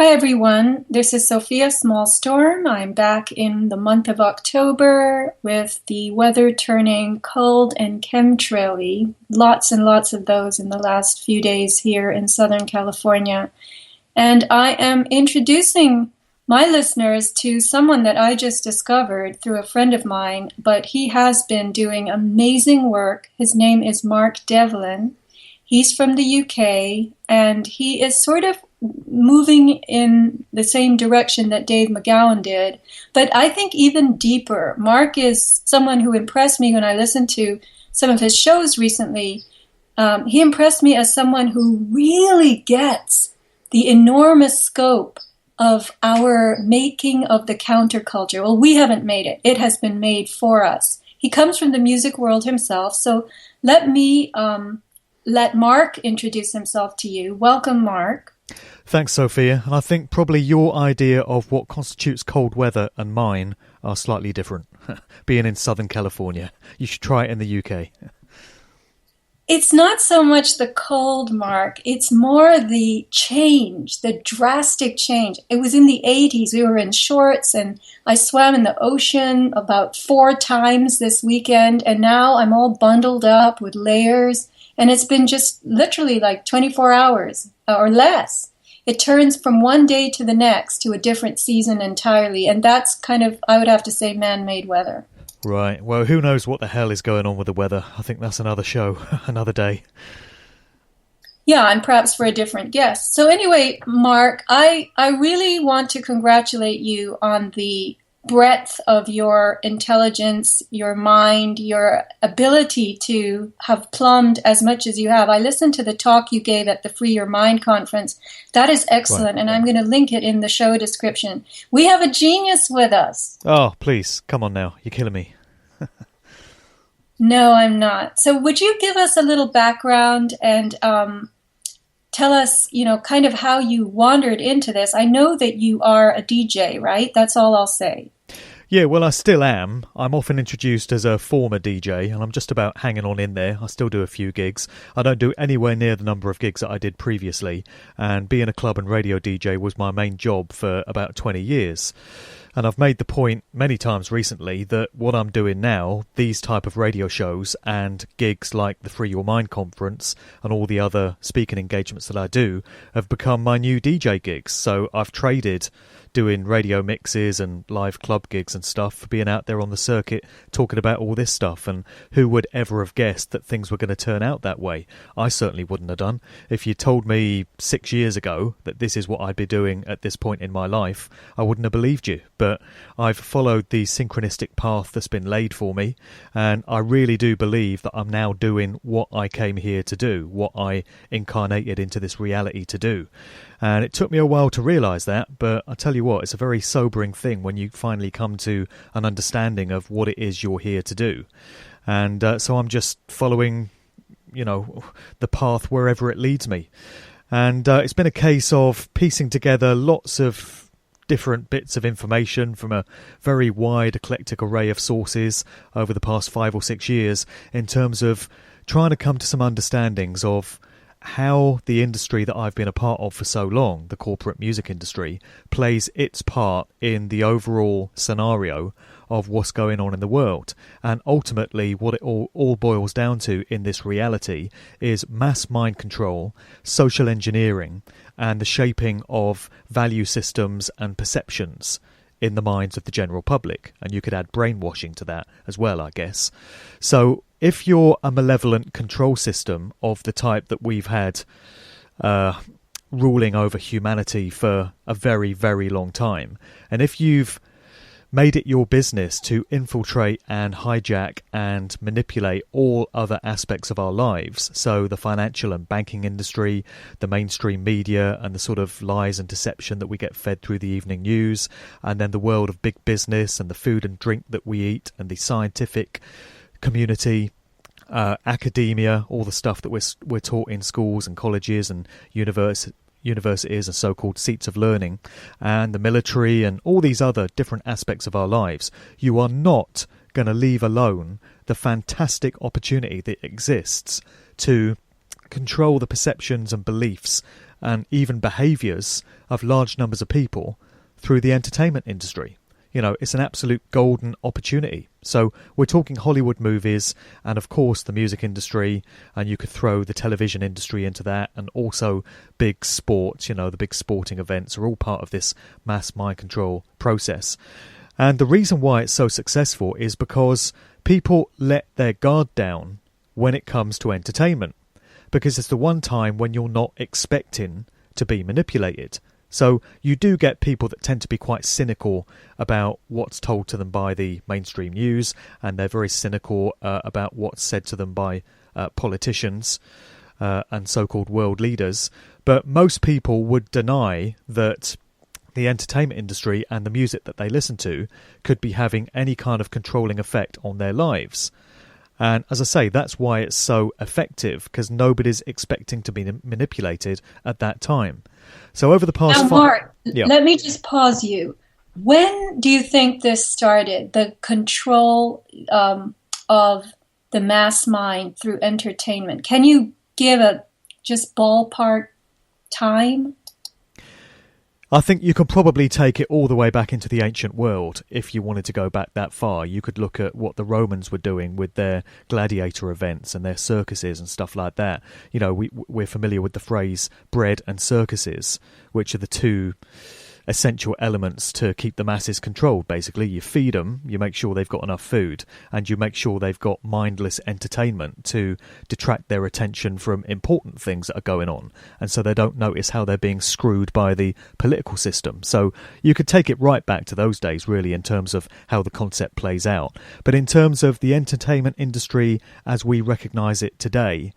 Hi everyone, this is Sofia Smallstorm. I'm back in the month of October with the weather turning cold and chemtraily. Lots and lots of those in the last few days here in Southern California. And I am introducing my listeners to someone that I just discovered through a friend of mine, but he has been doing amazing work. His name is Mark Devlin. He's from the UK, and he is sort of moving in the same direction that Dave McGowan did, but I think even deeper. Mark is someone who impressed me when I listened to some of his shows recently. He impressed me as someone who really gets the enormous scope of our making of the counterculture. Well, we haven't made it. It has been made for us. He comes from the music world himself, so let Mark introduce himself to you. Welcome, Mark. Thanks, Sophia. And I think probably your idea of what constitutes cold weather and mine are slightly different. Being in Southern California, you should try it in the UK. It's not so much the cold, Mark. It's more the change, the drastic change. It was in the 80s. We were in shorts and I swam in the ocean about 4 times this weekend. And now I'm all bundled up with layers. And it's been just literally like 24 hours or less. It turns from one day to the next to a different season entirely. And that's kind of, I would have to say, man-made weather. Right. Well, who knows what the hell is going on with the weather? I think that's another show, another day. Yeah, and perhaps for a different guest. So anyway, Mark, I really want to congratulate you on the breadth of your intelligence, your mind, your ability to have plumbed as much as you have. I listened to the talk you gave at the Free Your Mind conference. That is excellent, right. And I'm going to link it in the show description. We have a genius with us. Oh, please, come on now. You're killing me. No, I'm not. So would you give us a little background and tell us, kind of how you wandered into this? I know that you are a DJ, right? That's all I'll say. Yeah, well, I still am. I'm often introduced as a former DJ, and I'm just about hanging on in there. I still do a few gigs. I don't do anywhere near the number of gigs that I did previously, and being a club and radio DJ was my main job for about 20 years. And I've made the point many times recently that what I'm doing now, these type of radio shows and gigs like the Free Your Mind conference and all the other speaking engagements that I do, have become my new DJ gigs. So I've traded doing radio mixes and live club gigs and stuff for being out there on the circuit talking about all this stuff. And who would ever have guessed that things were going to turn out that way? I certainly wouldn't have done. If you told me 6 years ago that this is what I'd be doing at this point in my life, I wouldn't have believed you. But I've followed the synchronistic path that's been laid for me, and I really do believe that I'm now doing what I came here to do, what I incarnated into this reality to do. And it took me a while to realise that, but I tell you what, it's a very sobering thing when you finally come to an understanding of what it is you're here to do. And so I'm just following, the path wherever it leads me. And it's been a case of piecing together lots of different bits of information from a very wide eclectic array of sources over the past 5 or 6 years in terms of trying to come to some understandings of how the industry that I've been a part of for so long, the corporate music industry, plays its part in the overall scenario of what's going on in the world. And ultimately what it all boils down to in this reality is mass mind control, social engineering, and the shaping of value systems and perceptions in the minds of the general public. And you could add brainwashing to that as well, I guess. So if you're a malevolent control system of the type that we've had ruling over humanity for a very, very long time, and if you've made it your business to infiltrate and hijack and manipulate all other aspects of our lives, so the financial and banking industry, the mainstream media, and the sort of lies and deception that we get fed through the evening news, and then the world of big business and the food and drink that we eat, and the scientific community, academia, all the stuff that we're taught in schools and colleges and universities and so-called seats of learning, and the military and all these other different aspects of our lives, you are not going to leave alone the fantastic opportunity that exists to control the perceptions and beliefs and even behaviours of large numbers of people through the entertainment industry. You know, it's an absolute golden opportunity. So we're talking Hollywood movies and, of course, the music industry, and you could throw the television industry into that, and also big sports, you know, the big sporting events are all part of this mass mind control process. And the reason why it's so successful is because people let their guard down when it comes to entertainment, because it's the one time when you're not expecting to be manipulated. So you do get people that tend to be quite cynical about what's told to them by the mainstream news, and they're very cynical about what's said to them by politicians and so-called world leaders. But most people would deny that the entertainment industry and the music that they listen to could be having any kind of controlling effect on their lives. And as I say, that's why it's so effective, because nobody's expecting to be manipulated at that time. So over the past... Now, Mark, let me just pause you. When do you think this started, the control of the mass mind through entertainment? Can you give a just ballpark time? I think you can probably take it all the way back into the ancient world. If you wanted to go back that far, you could look at what the Romans were doing with their gladiator events and their circuses and stuff like that. You know, we're familiar with the phrase bread and circuses, which are the two essential elements to keep the masses controlled. Basically, you feed them, you make sure they've got enough food, and you make sure they've got mindless entertainment to detract their attention from important things that are going on, and so they don't notice how they're being screwed by the political system. So you could take it right back to those days, really, in terms of how the concept plays out. But in terms of the entertainment industry as we recognise it today,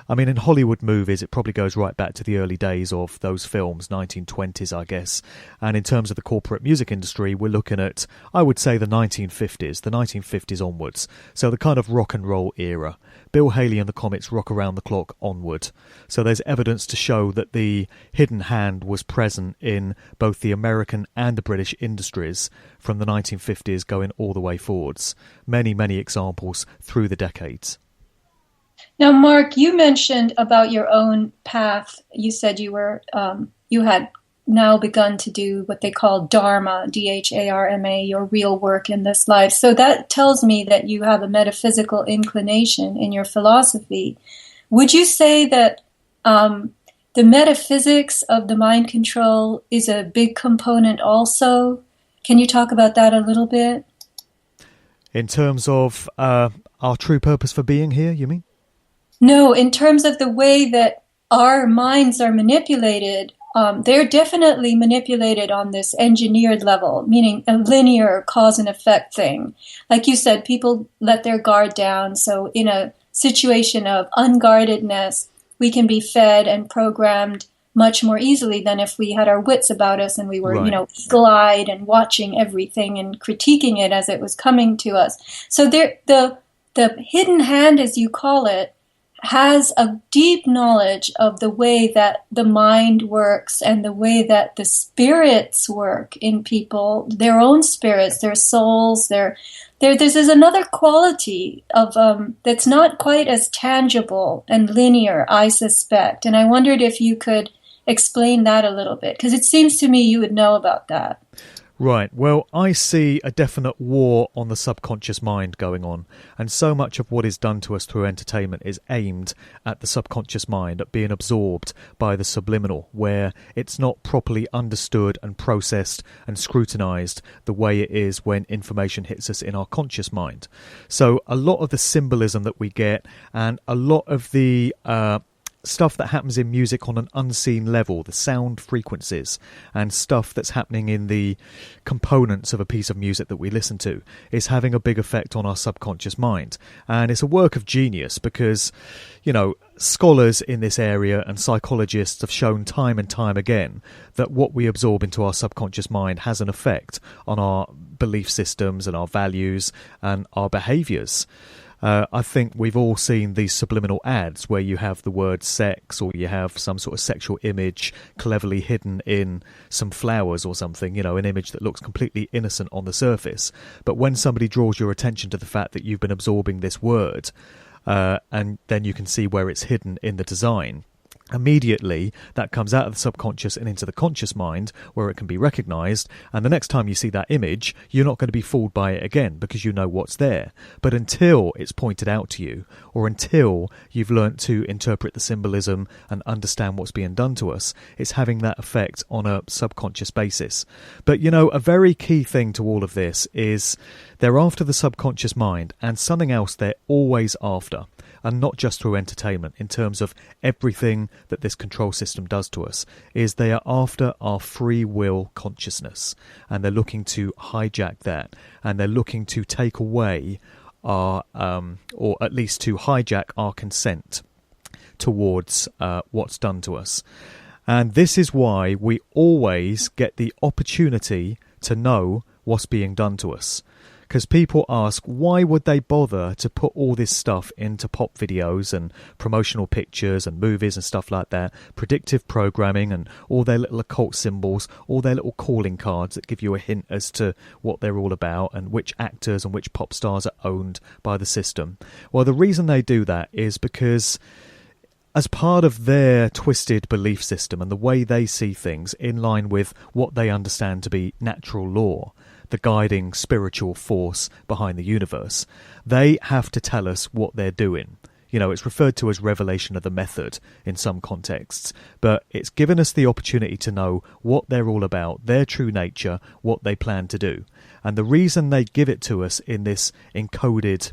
I mean, in Hollywood movies, it probably goes right back to the early days of those films, 1920s, I guess. And in terms of the corporate music industry, we're looking at, I would say, the 1950s onwards. So the kind of rock and roll era. Bill Haley and the Comets rock around the clock onward. So there's evidence to show that the hidden hand was present in both the American and the British industries from the 1950s going all the way forwards. Many, many examples through the decades. Now, Mark, you mentioned about your own path. You said you had now begun to do what they call Dharma, Dharma, your real work in this life. So that tells me that you have a metaphysical inclination in your philosophy. Would you say that the metaphysics of the mind control is a big component also? Can you talk about that a little bit? In terms of our true purpose for being here, you mean? No, in terms of the way that our minds are manipulated, they're definitely manipulated on this engineered level, meaning a linear cause and effect thing. Like you said, people let their guard down. So in a situation of unguardedness, we can be fed and programmed much more easily than if we had our wits about us and we were, right, eagle-eyed and watching everything and critiquing it as it was coming to us. So the hidden hand, as you call it, has a deep knowledge of the way that the mind works and the way that the spirits work in people, their own spirits, their souls. There's another quality of that's not quite as tangible and linear, I suspect. And I wondered if you could explain that a little bit, because it seems to me you would know about that. Right. Well, I see a definite war on the subconscious mind going on, and so much of what is done to us through entertainment is aimed at the subconscious mind, at being absorbed by the subliminal, where it's not properly understood and processed and scrutinized the way it is when information hits us in our conscious mind. So a lot of the symbolism that we get and a lot of the stuff that happens in music on an unseen level, the sound frequencies and stuff that's happening in the components of a piece of music that we listen to, is having a big effect on our subconscious mind. And it's a work of genius because, scholars in this area and psychologists have shown time and time again that what we absorb into our subconscious mind has an effect on our belief systems and our values and our behaviours. I think we've all seen these subliminal ads where you have the word sex, or you have some sort of sexual image cleverly hidden in some flowers or something, an image that looks completely innocent on the surface. But when somebody draws your attention to the fact that you've been absorbing this word, and then you can see where it's hidden in the design, immediately that comes out of the subconscious and into the conscious mind where it can be recognized, and the next time you see that image you're not going to be fooled by it again because you know what's there. But until it's pointed out to you, or until you've learnt to interpret the symbolism and understand what's being done to us, it's having that effect on a subconscious basis. But a very key thing to all of this is they're after the subconscious mind, and something else they're always after, and not just through entertainment, in terms of everything that this control system does to us, is they are after our free will consciousness, and they're looking to hijack that, and they're looking to take away our, or at least to hijack our consent towards what's done to us. And this is why we always get the opportunity to know what's being done to us. Because people ask, why would they bother to put all this stuff into pop videos and promotional pictures and movies and stuff like that, predictive programming and all their little occult symbols, all their little calling cards that give you a hint as to what they're all about and which actors and which pop stars are owned by the system? Well, the reason they do that is because as part of their twisted belief system and the way they see things in line with what they understand to be natural law, the guiding spiritual force behind the universe, they have to tell us what they're doing. It's referred to as revelation of the method in some contexts, but it's given us the opportunity to know what they're all about, their true nature, what they plan to do. And the reason they give it to us in this encoded,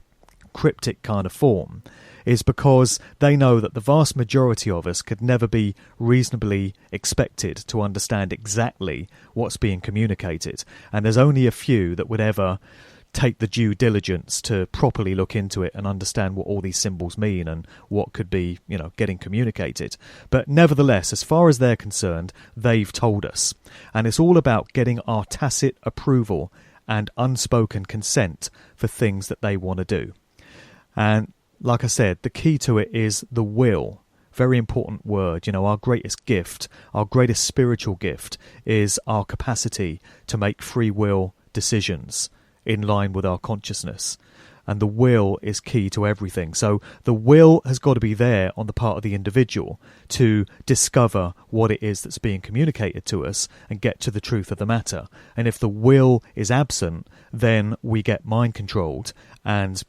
cryptic kind of form is because they know that the vast majority of us could never be reasonably expected to understand exactly what's being communicated. And there's only a few that would ever take the due diligence to properly look into it and understand what all these symbols mean and what could be, getting communicated. But nevertheless, as far as they're concerned, they've told us. And it's all about getting our tacit approval and unspoken consent for things that they want to do. And like I said, the key to it is the will. Very important word. Our greatest gift, our greatest spiritual gift is our capacity to make free will decisions in line with our consciousness. And the will is key to everything. So the will has got to be there on the part of the individual to discover what it is that's being communicated to us and get to the truth of the matter. And if the will is absent, then we get mind controlled, and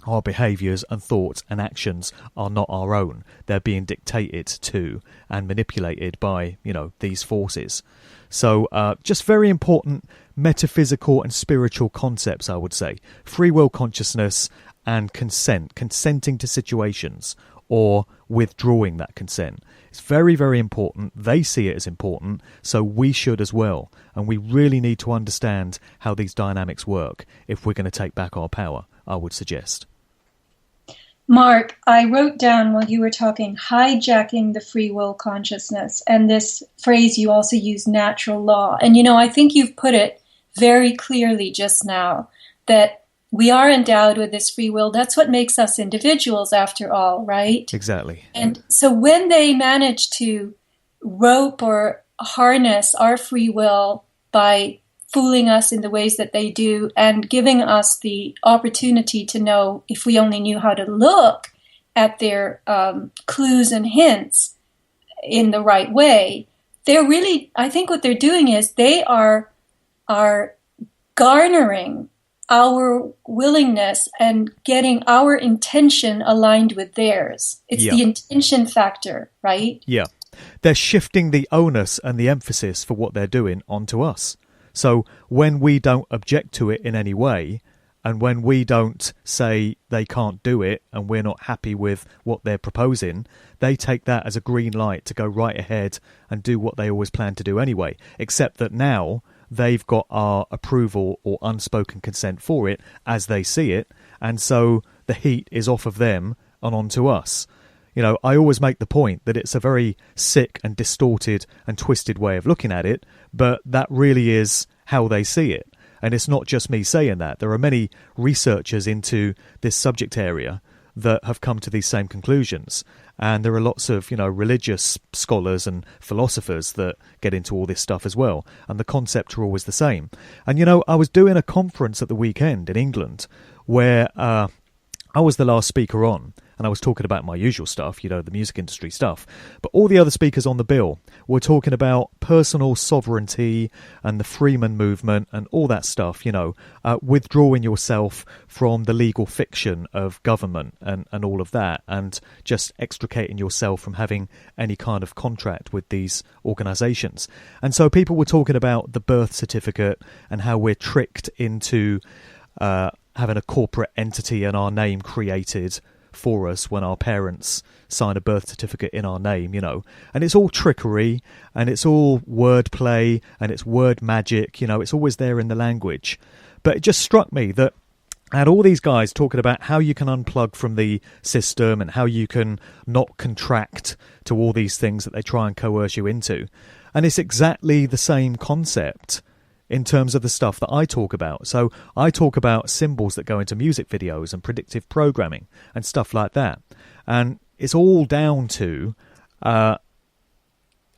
our behaviours and thoughts and actions are not our own. They're being dictated to and manipulated by, these forces. So just very important metaphysical and spiritual concepts, I would say. Free will consciousness and consent, consenting to situations or withdrawing that consent. It's very, very important. They see it as important, so we should as well. And we really need to understand how these dynamics work if we're going to take back our power, I would suggest. Mark, I wrote down while you were talking, hijacking the free will consciousness, and this phrase you also use, natural law. And I think you've put it very clearly just now, that we are endowed with this free will. That's what makes us individuals, after all, right? Exactly. And so when they manage to rope or harness our free will by fooling us in the ways that they do and giving us the opportunity to know, if we only knew how to look at their clues and hints in the right way, they're really, I think what they're doing is they are garnering our willingness and getting our intention aligned with theirs. It's the intention factor, right? Yeah. They're shifting the onus and the emphasis for what they're doing onto us. So when we don't object to it in any way, and when we don't say they can't do it and we're not happy with what they're proposing, they take that as a green light to go right ahead and do what they always plan to do anyway, except that now they've got our approval or unspoken consent for it as they see it, and so the heat is off of them and onto us. I always make the point that it's a very sick and distorted and twisted way of looking at it, but that really is how they see it. And it's not just me saying that. There are many researchers into this subject area that have come to these same conclusions. And there are lots of, religious scholars and philosophers that get into all this stuff as well. And the concepts are always the same. And, I was doing a conference at the weekend in England where I was the last speaker on, and I was talking about my usual stuff, the music industry stuff. But all the other speakers on the bill were talking about personal sovereignty and the Freeman movement and all that stuff, withdrawing yourself from the legal fiction of government and all of that, and just extricating yourself from having any kind of contract with these organisations. And so people were talking about the birth certificate and how we're tricked into having a corporate entity and our name created for us when our parents sign a birth certificate in our name, and it's all trickery and it's all wordplay and it's word magic, it's always there in the language. But it just struck me that I had all these guys talking about how you can unplug from the system and how you can not contract to all these things that they try and coerce you into. And it's exactly the same concept in terms of the stuff that I talk about. So I talk about symbols that go into music videos and predictive programming and stuff like that. And it's all down to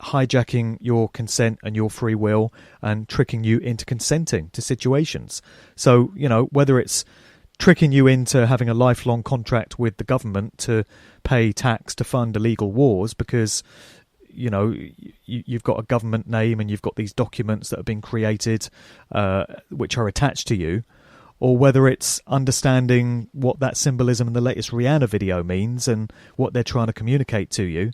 hijacking your consent and your free will and tricking you into consenting to situations. So, whether it's tricking you into having a lifelong contract with the government to pay tax to fund illegal wars because you've got a government name and you've got these documents that have been created which are attached to you, or whether it's understanding what that symbolism in the latest Rihanna video means and what they're trying to communicate to you.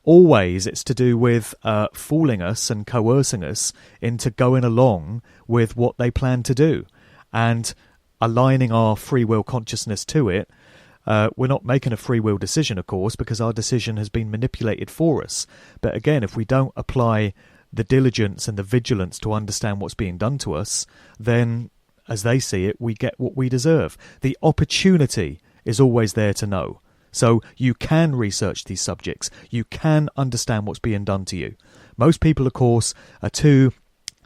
Always it's to do with fooling us and coercing us into going along with what they plan to do and aligning our free will consciousness to it. We're not making a free will decision, of course, because our decision has been manipulated for us. But again, if we don't apply the diligence and the vigilance to understand what's being done to us, then, as they see it, we get what we deserve. The opportunity is always there to know. So you can research these subjects. You can understand what's being done to you. Most people, of course, are too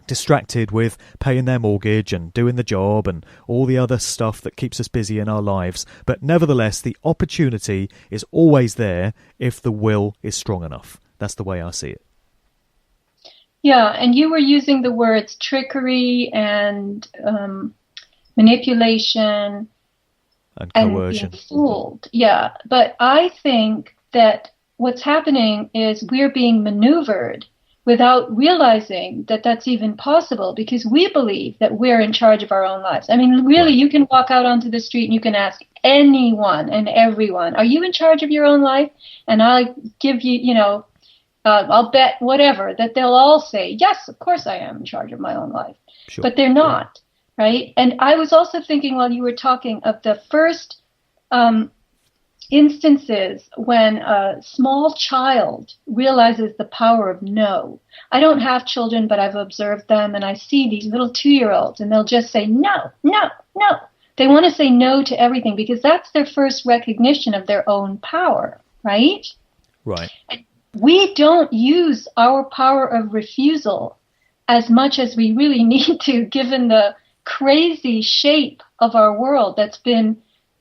distracted with paying their mortgage and doing the job and all the other stuff that keeps us busy in our lives. But nevertheless, the opportunity is always there if the will is strong enough. That's the way I see it. Yeah, and you were using the words trickery and manipulation and coercion. And being fooled. Yeah, but I think that what's happening is we're being maneuvered without realizing that that's even possible, because we believe that we're in charge of our own lives. I mean, really, you can walk out onto the street and you can ask anyone and everyone, are you in charge of your own life? And I'll give you, I'll bet whatever, that they'll all say, yes, of course I am in charge of my own life. Sure. But they're not, right? And I was also thinking while you were talking of the first instances when a small child realizes the power of no. I don't have children, but I've observed them, and I see these little 2-year-olds, and they'll just say no, no, no. They want to say no to everything because that's their first recognition of their own power, right? Right. We don't use our power of refusal as much as we really need to, given the crazy shape of our world that's been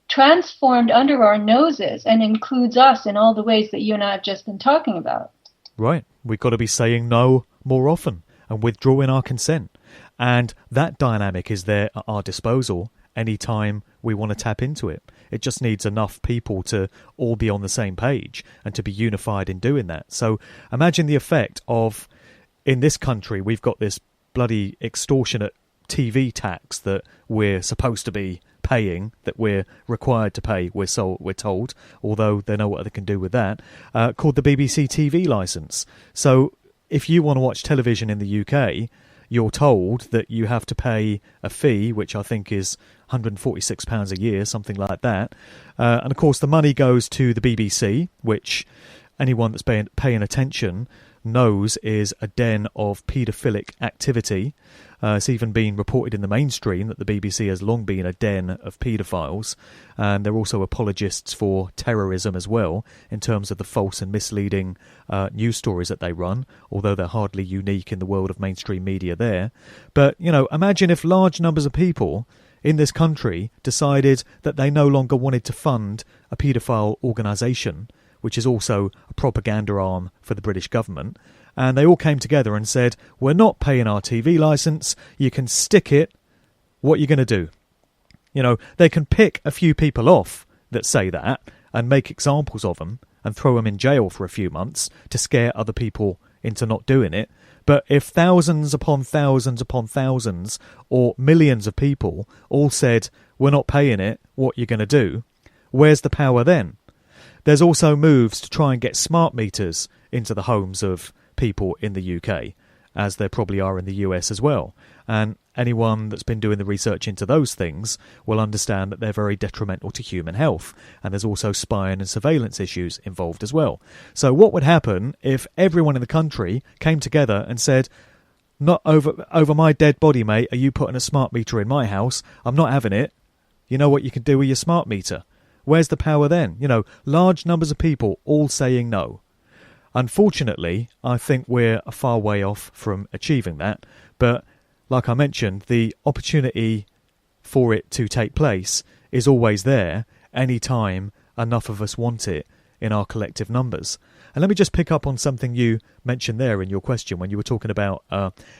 transformed under our noses and includes us in all the ways that you and I have just been talking about. Right. We've got to be saying no more often and withdrawing our consent. And that dynamic is there at our disposal anytime we want to tap into it. It just needs enough people to all be on the same page and to be unified in doing that. So imagine the effect of, in this country, we've got this bloody extortionate TV tax that we're supposed to be paying, that we're required to pay, we're told, although they know what they can do with that, called the BBC TV licence. So if you want to watch television in the UK, you're told that you have to pay a fee, which I think is £146 a year, something like that. And of course the money goes to the BBC, which anyone that's paying attention knows is a den of paedophilic activity. It's even been reported in the mainstream that the BBC has long been a den of paedophiles, and they're also apologists for terrorism as well in terms of the false and misleading news stories that they run, although they're hardly unique in the world of mainstream media there. But, imagine if large numbers of people in this country decided that they no longer wanted to fund a paedophile organisation, which is also a propaganda arm for the British government, and they all came together and said, we're not paying our TV licence, you can stick it, what are you going to do? You know, they can pick a few people off that say that and make examples of them and throw them in jail for a few months to scare other people into not doing it. But if thousands upon thousands upon thousands or millions of people all said, we're not paying it, what you're going to do, where's the power then? There's also moves to try and get smart meters into the homes of people in the UK, as there probably are in the US as well. And anyone that's been doing the research into those things will understand that they're very detrimental to human health. And there's also spying and surveillance issues involved as well. So what would happen if everyone in the country came together and said, not over my dead body, mate, are you putting a smart meter in my house? I'm not having it. You know what you can do with your smart meter? Where's the power then? You know, large numbers of people all saying no. Unfortunately, I think we're a far way off from achieving that. But like I mentioned, the opportunity for it to take place is always there any time enough of us want it in our collective numbers. And let me just pick up on something you mentioned there in your question when you were talking about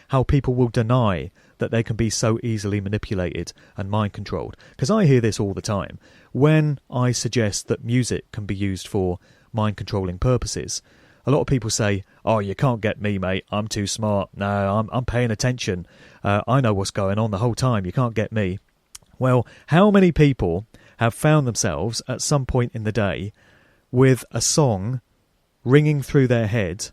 how people will deny that they can be so easily manipulated and mind controlled. Because I hear this all the time. When I suggest that music can be used for mind controlling purposes, a lot of people say, oh, you can't get me, mate. I'm too smart. No, I'm paying attention. I know what's going on the whole time. You can't get me. Well, how many people have found themselves at some point in the day with a song ringing through their head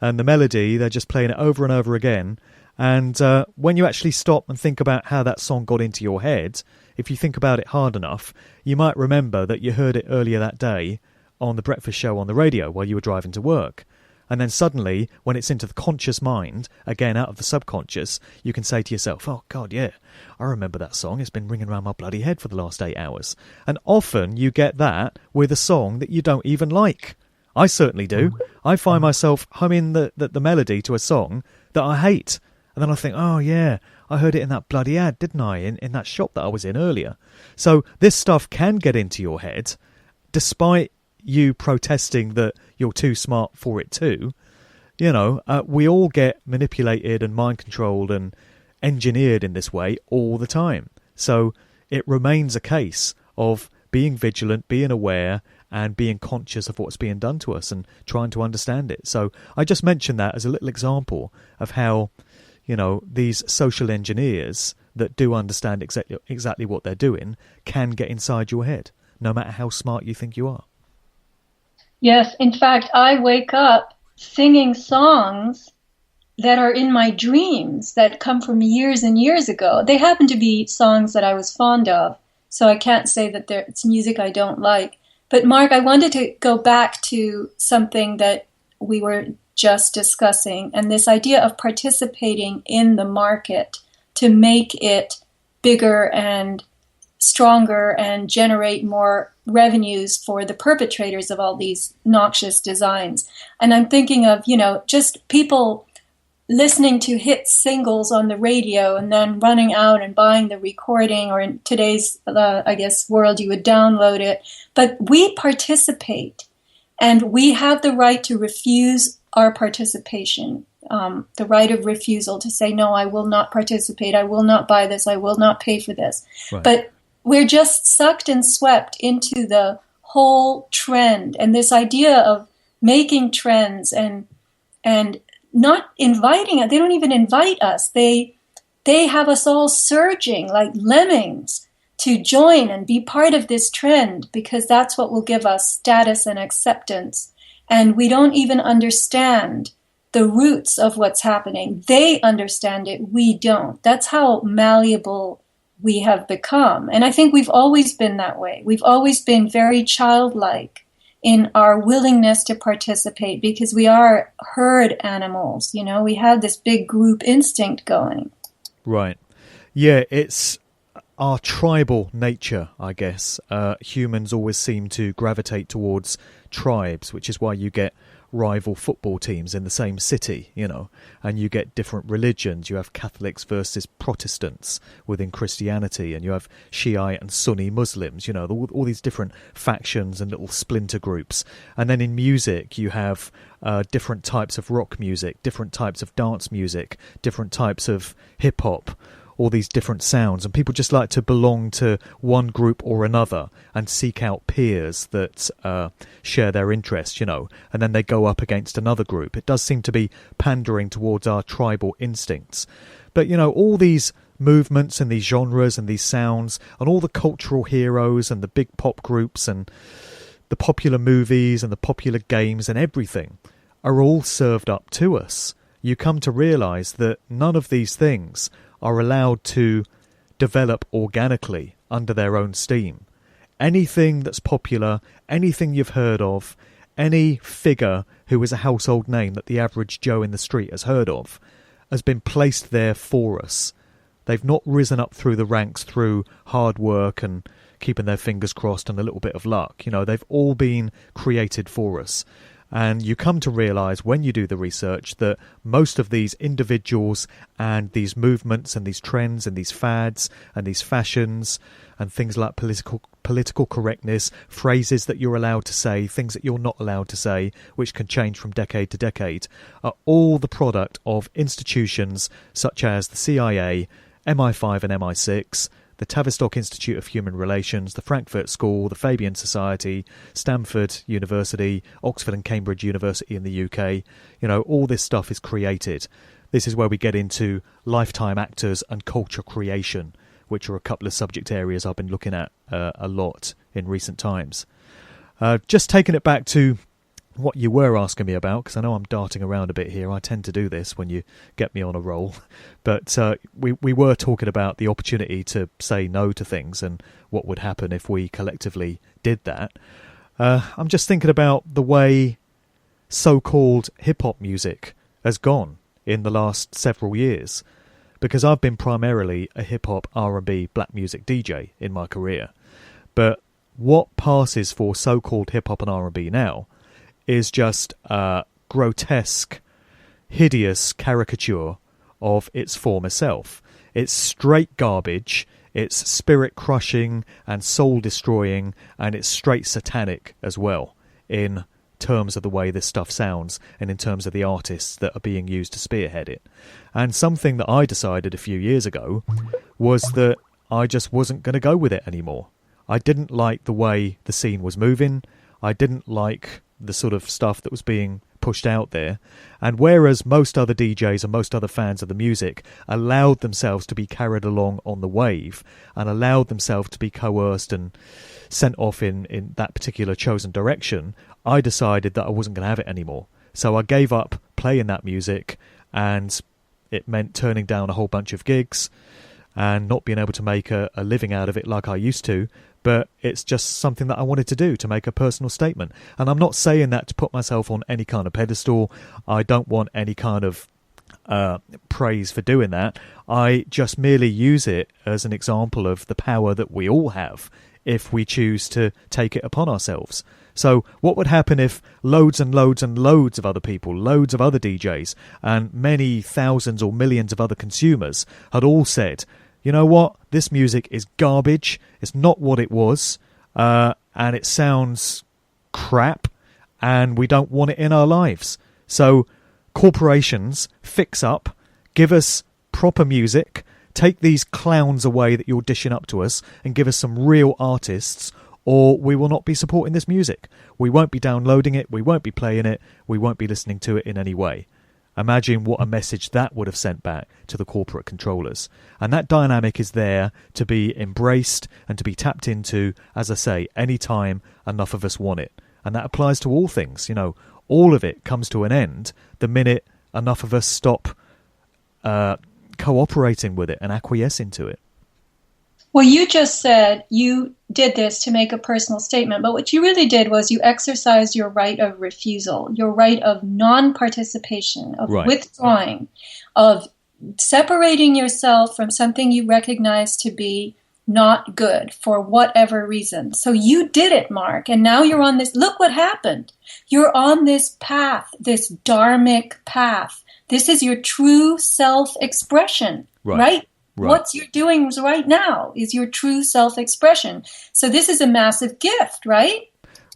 and the melody, they're just playing it over and over again. And when you actually stop and think about how that song got into your head, if you think about it hard enough, you might remember that you heard it earlier that day on the breakfast show on the radio while you were driving to work. And then suddenly, when it's into the conscious mind, again out of the subconscious, you can say to yourself, oh God, yeah, I remember that song. It's been ringing around my bloody head for the last 8 hours. And often you get that with a song that you don't even like. I certainly do. I find myself humming the melody to a song that I hate. And then I think, oh yeah, I heard it in that bloody ad, didn't I, in that shop that I was in earlier. So this stuff can get into your head, despite you protesting that you're too smart for it too. You know, we all get manipulated and mind controlled and engineered in this way all the time. So it remains a case of being vigilant, being aware, and being conscious of what's being done to us and trying to understand it. So I just mentioned that as a little example of how, you know, these social engineers that do understand exactly what they're doing can get inside your head, no matter how smart you think you are. Yes, in fact, I wake up singing songs that are in my dreams that come from years and years ago. They happen to be songs that I was fond of, so I can't say that it's music I don't like. But Mark, I wanted to go back to something that we were just discussing, and this idea of participating in the market to make it bigger and stronger and generate more revenues for the perpetrators of all these noxious designs. And I'm thinking of, you know, just people listening to hit singles on the radio and then running out and buying the recording, or in today's, I guess, world, you would download it. But we participate, and we have the right to refuse our participation, the right of refusal to say, no, I will not participate, I will not buy this, I will not pay for this. Right. But we're just sucked and swept into the whole trend, and this idea of making trends and not inviting us. They don't even invite us. They have us all surging like lemmings to join and be part of this trend, because that's what will give us status and acceptance. And we don't even understand the roots of what's happening. They understand it. We don't. That's how malleable we have become. And I think we've always been that way. We've always been very childlike in our willingness to participate, because we are herd animals. You know, we have this big group instinct going. Right. Yeah, it's our tribal nature, I guess. Humans always seem to gravitate towards tribes, which is why you get rival football teams in the same city, you know, and you get different religions. You have Catholics versus Protestants within Christianity, and you have Shiite and Sunni Muslims, you know, all these different factions and little splinter groups. And then in music, you have different types of rock music, different types of dance music, different types of hip-hop, all these different sounds, and people just like to belong to one group or another and seek out peers that share their interests, and then they go up against another group. It does seem to be pandering towards our tribal instincts. But, all these movements and these genres and these sounds and all the cultural heroes and the big pop groups and the popular movies and the popular games and everything are all served up to us. You come to realise that none of these things are allowed to develop organically under their own steam. Anything that's popular, anything you've heard of, any figure who is a household name that the average Joe in the street has heard of, has been placed there for us. They've not risen up through the ranks through hard work and keeping their fingers crossed and a little bit of luck. They've all been created for us. And you come to realise when you do the research that most of these individuals and these movements and these trends and these fads and these fashions and things like political correctness, phrases that you're allowed to say, things that you're not allowed to say, which can change from decade to decade, are all the product of institutions such as the CIA, MI5 and MI6, the Tavistock Institute of Human Relations, the Frankfurt School, the Fabian Society, Stanford University, Oxford and Cambridge University in the UK. All this stuff is created. This is where we get into lifetime actors and culture creation, which are a couple of subject areas I've been looking at a lot in recent times. Just taking it back to what you were asking me about, because I know I'm darting around a bit here. I tend to do this when you get me on a roll. But we were talking about the opportunity to say no to things and what would happen if we collectively did that. I'm just thinking about the way so-called hip-hop music has gone in the last several years, because I've been primarily a hip-hop, R&B, black music DJ in my career. But what passes for so-called hip-hop and R&B now is just a grotesque, hideous caricature of its former self. It's straight garbage, it's spirit-crushing and soul-destroying, and it's straight satanic as well, in terms of the way this stuff sounds and in terms of the artists that are being used to spearhead it. And something that I decided a few years ago was that I just wasn't going to go with it anymore. I didn't like the way the scene was moving. I didn't like the sort of stuff that was being pushed out there. And whereas most other DJs and most other fans of the music allowed themselves to be carried along on the wave and allowed themselves to be coerced and sent off in that particular chosen direction, I decided that I wasn't going to have it anymore. So I gave up playing that music, and it meant turning down a whole bunch of gigs and not being able to make a living out of it like I used to. But it's just something that I wanted to do to make a personal statement. And I'm not saying that to put myself on any kind of pedestal. I don't want any kind of praise for doing that. I just merely use it as an example of the power that we all have if we choose to take it upon ourselves. So what would happen if loads and loads and loads of other people, loads of other DJs, and many thousands or millions of other consumers had all said, you know what, this music is garbage, it's not what it was, and it sounds crap, and we don't want it in our lives. So corporations, fix up, give us proper music, take these clowns away that you're dishing up to us, and give us some real artists, or we will not be supporting this music. We won't be downloading it, we won't be playing it, we won't be listening to it in any way. Imagine what a message that would have sent back to the corporate controllers. And that dynamic is there to be embraced and to be tapped into, as I say, any time enough of us want it. And that applies to all things. You know, all of it comes to an end the minute enough of us stop cooperating with it and acquiescing to it. Well, you just said you did this to make a personal statement, but what you really did was you exercised your right of refusal, your right of non-participation, of withdrawing, of separating yourself from something you recognize to be not good for whatever reason. So you did it, Mark, and now you're on this, look what happened. You're on this path, this dharmic path. This is your true self-expression, right? What you're doing right now is your true self-expression. So this is a massive gift, right?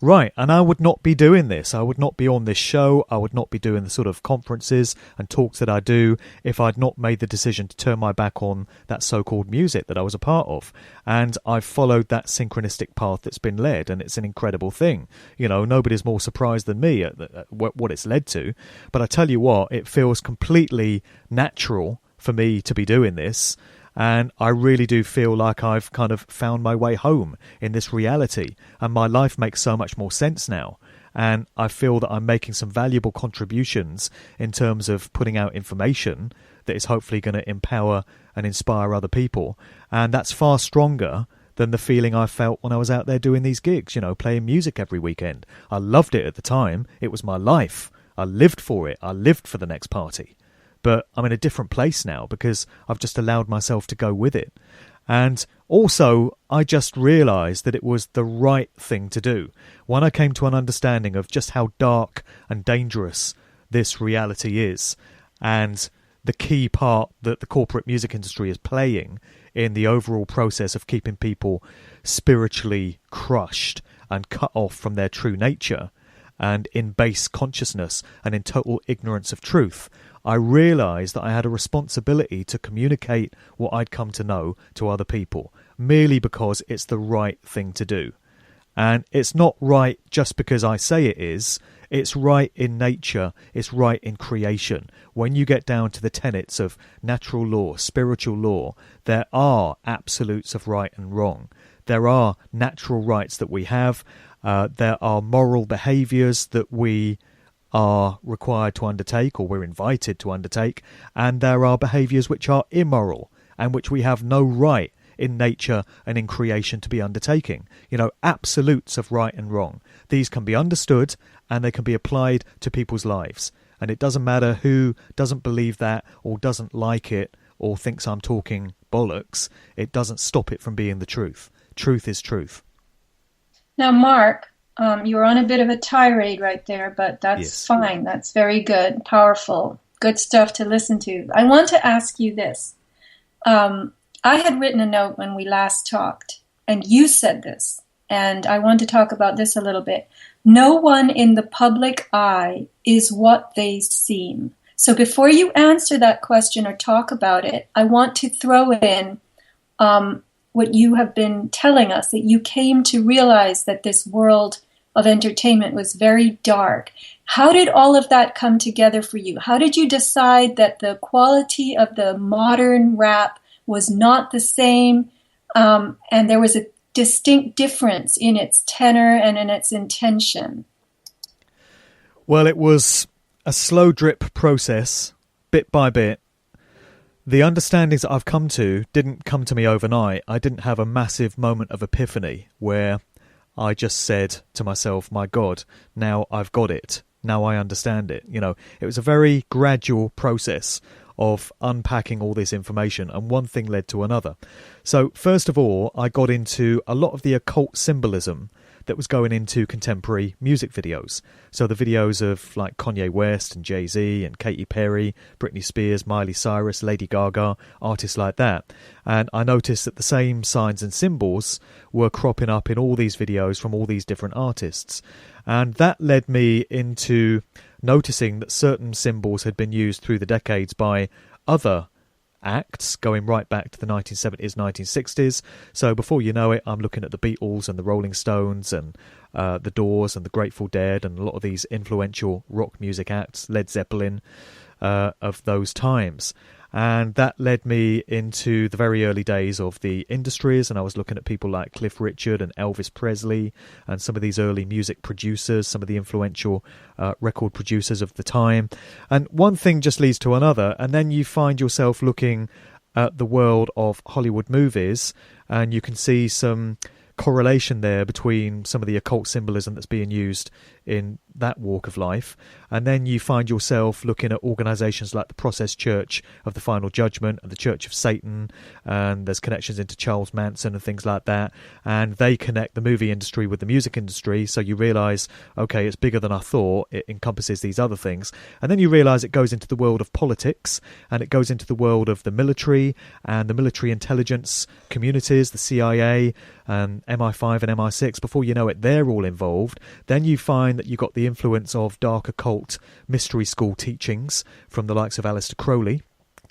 Right, and I would not be doing this. I would not be on this show. I would not be doing the sort of conferences and talks that I do if I'd not made the decision to turn my back on that so-called music that I was a part of. And I've followed that synchronistic path that's been led, and it's an incredible thing. You know, nobody's more surprised than me at what it's led to. But I tell you what, it feels completely natural for me to be doing this. And I really do feel like I've kind of found my way home in this reality, and my life makes so much more sense now. And I feel that I'm making some valuable contributions in terms of putting out information that is hopefully going to empower and inspire other people. And that's far stronger than the feeling I felt when I was out there doing these gigs, you know, playing music every weekend. I loved it at the time. It was my life. I lived for it. I lived for the next party. But I'm in a different place now because I've just allowed myself to go with it. And also, I just realised that it was the right thing to do. When I came to an understanding of just how dark and dangerous this reality is, and the key part that the corporate music industry is playing in the overall process of keeping people spiritually crushed and cut off from their true nature, and in base consciousness and in total ignorance of truth, I realised that I had a responsibility to communicate what I'd come to know to other people, merely because it's the right thing to do. And it's not right just because I say it is. It's right in nature. It's right in creation. When you get down to the tenets of natural law, spiritual law, there are absolutes of right and wrong. There are natural rights that we have. There are moral behaviours that we are required to undertake, or we're invited to undertake, and there are behaviours which are immoral and which we have no right in nature and in creation to be undertaking. You know, absolutes of right and wrong. These can be understood and they can be applied to people's lives. And it doesn't matter who doesn't believe that or doesn't like it or thinks I'm talking bollocks. It doesn't stop it from being the truth. Truth is truth. Now, Mark, you were on a bit of a tirade right there, but that's fine. That's very good, powerful, good stuff to listen to. I want to ask you this. I had written a note when we last talked, and you said this, and I want to talk about this a little bit. No one in the public eye is what they seem. So before you answer that question or talk about it, I want to throw in what you have been telling us, that you came to realize that this world of entertainment was very dark. How did all of that come together for you? How did you decide that the quality of the modern rap was not the same, and there was a distinct difference in its tenor and in its intention? Well, it was a slow drip process, bit by bit. The understandings that I've come to didn't come to me overnight. I didn't have a massive moment of epiphany where I just said to myself, my God, now I've got it. Now I understand it. You know, it was a very gradual process of unpacking all this information, and one thing led to another. So first of all, I got into a lot of the occult symbolism that was going into contemporary music videos. So the videos of like Kanye West and Jay-Z and Katy Perry, Britney Spears, Miley Cyrus, Lady Gaga, artists like that. And I noticed that the same signs and symbols were cropping up in all these videos from all these different artists. And that led me into noticing that certain symbols had been used through the decades by other acts going right back to the 1970s, 1960s. So before you know it, I'm looking at the Beatles and the Rolling Stones and the Doors and the Grateful Dead and a lot of these influential rock music acts, Led Zeppelin, of those times. And that led me into the very early days of the industries, and I was looking at people like Cliff Richard and Elvis Presley and some of these early music producers, some of the influential record producers of the time. And one thing just leads to another, and then you find yourself looking at the world of Hollywood movies, and you can see some correlation there between some of the occult symbolism that's being used in that walk of life. And then you find yourself looking at organisations like the Process Church of the Final Judgment and the Church of Satan, and there's connections into Charles Manson and things like that, and they connect the movie industry with the music industry, so you realise, okay, it's bigger than I thought, it encompasses these other things. And then you realise it goes into the world of politics, and it goes into the world of the military and the military intelligence communities, the CIA, MI5 and MI6. Before you know it, they're all involved. Then you find that you've got the influence of dark occult mystery school teachings from the likes of Aleister Crowley,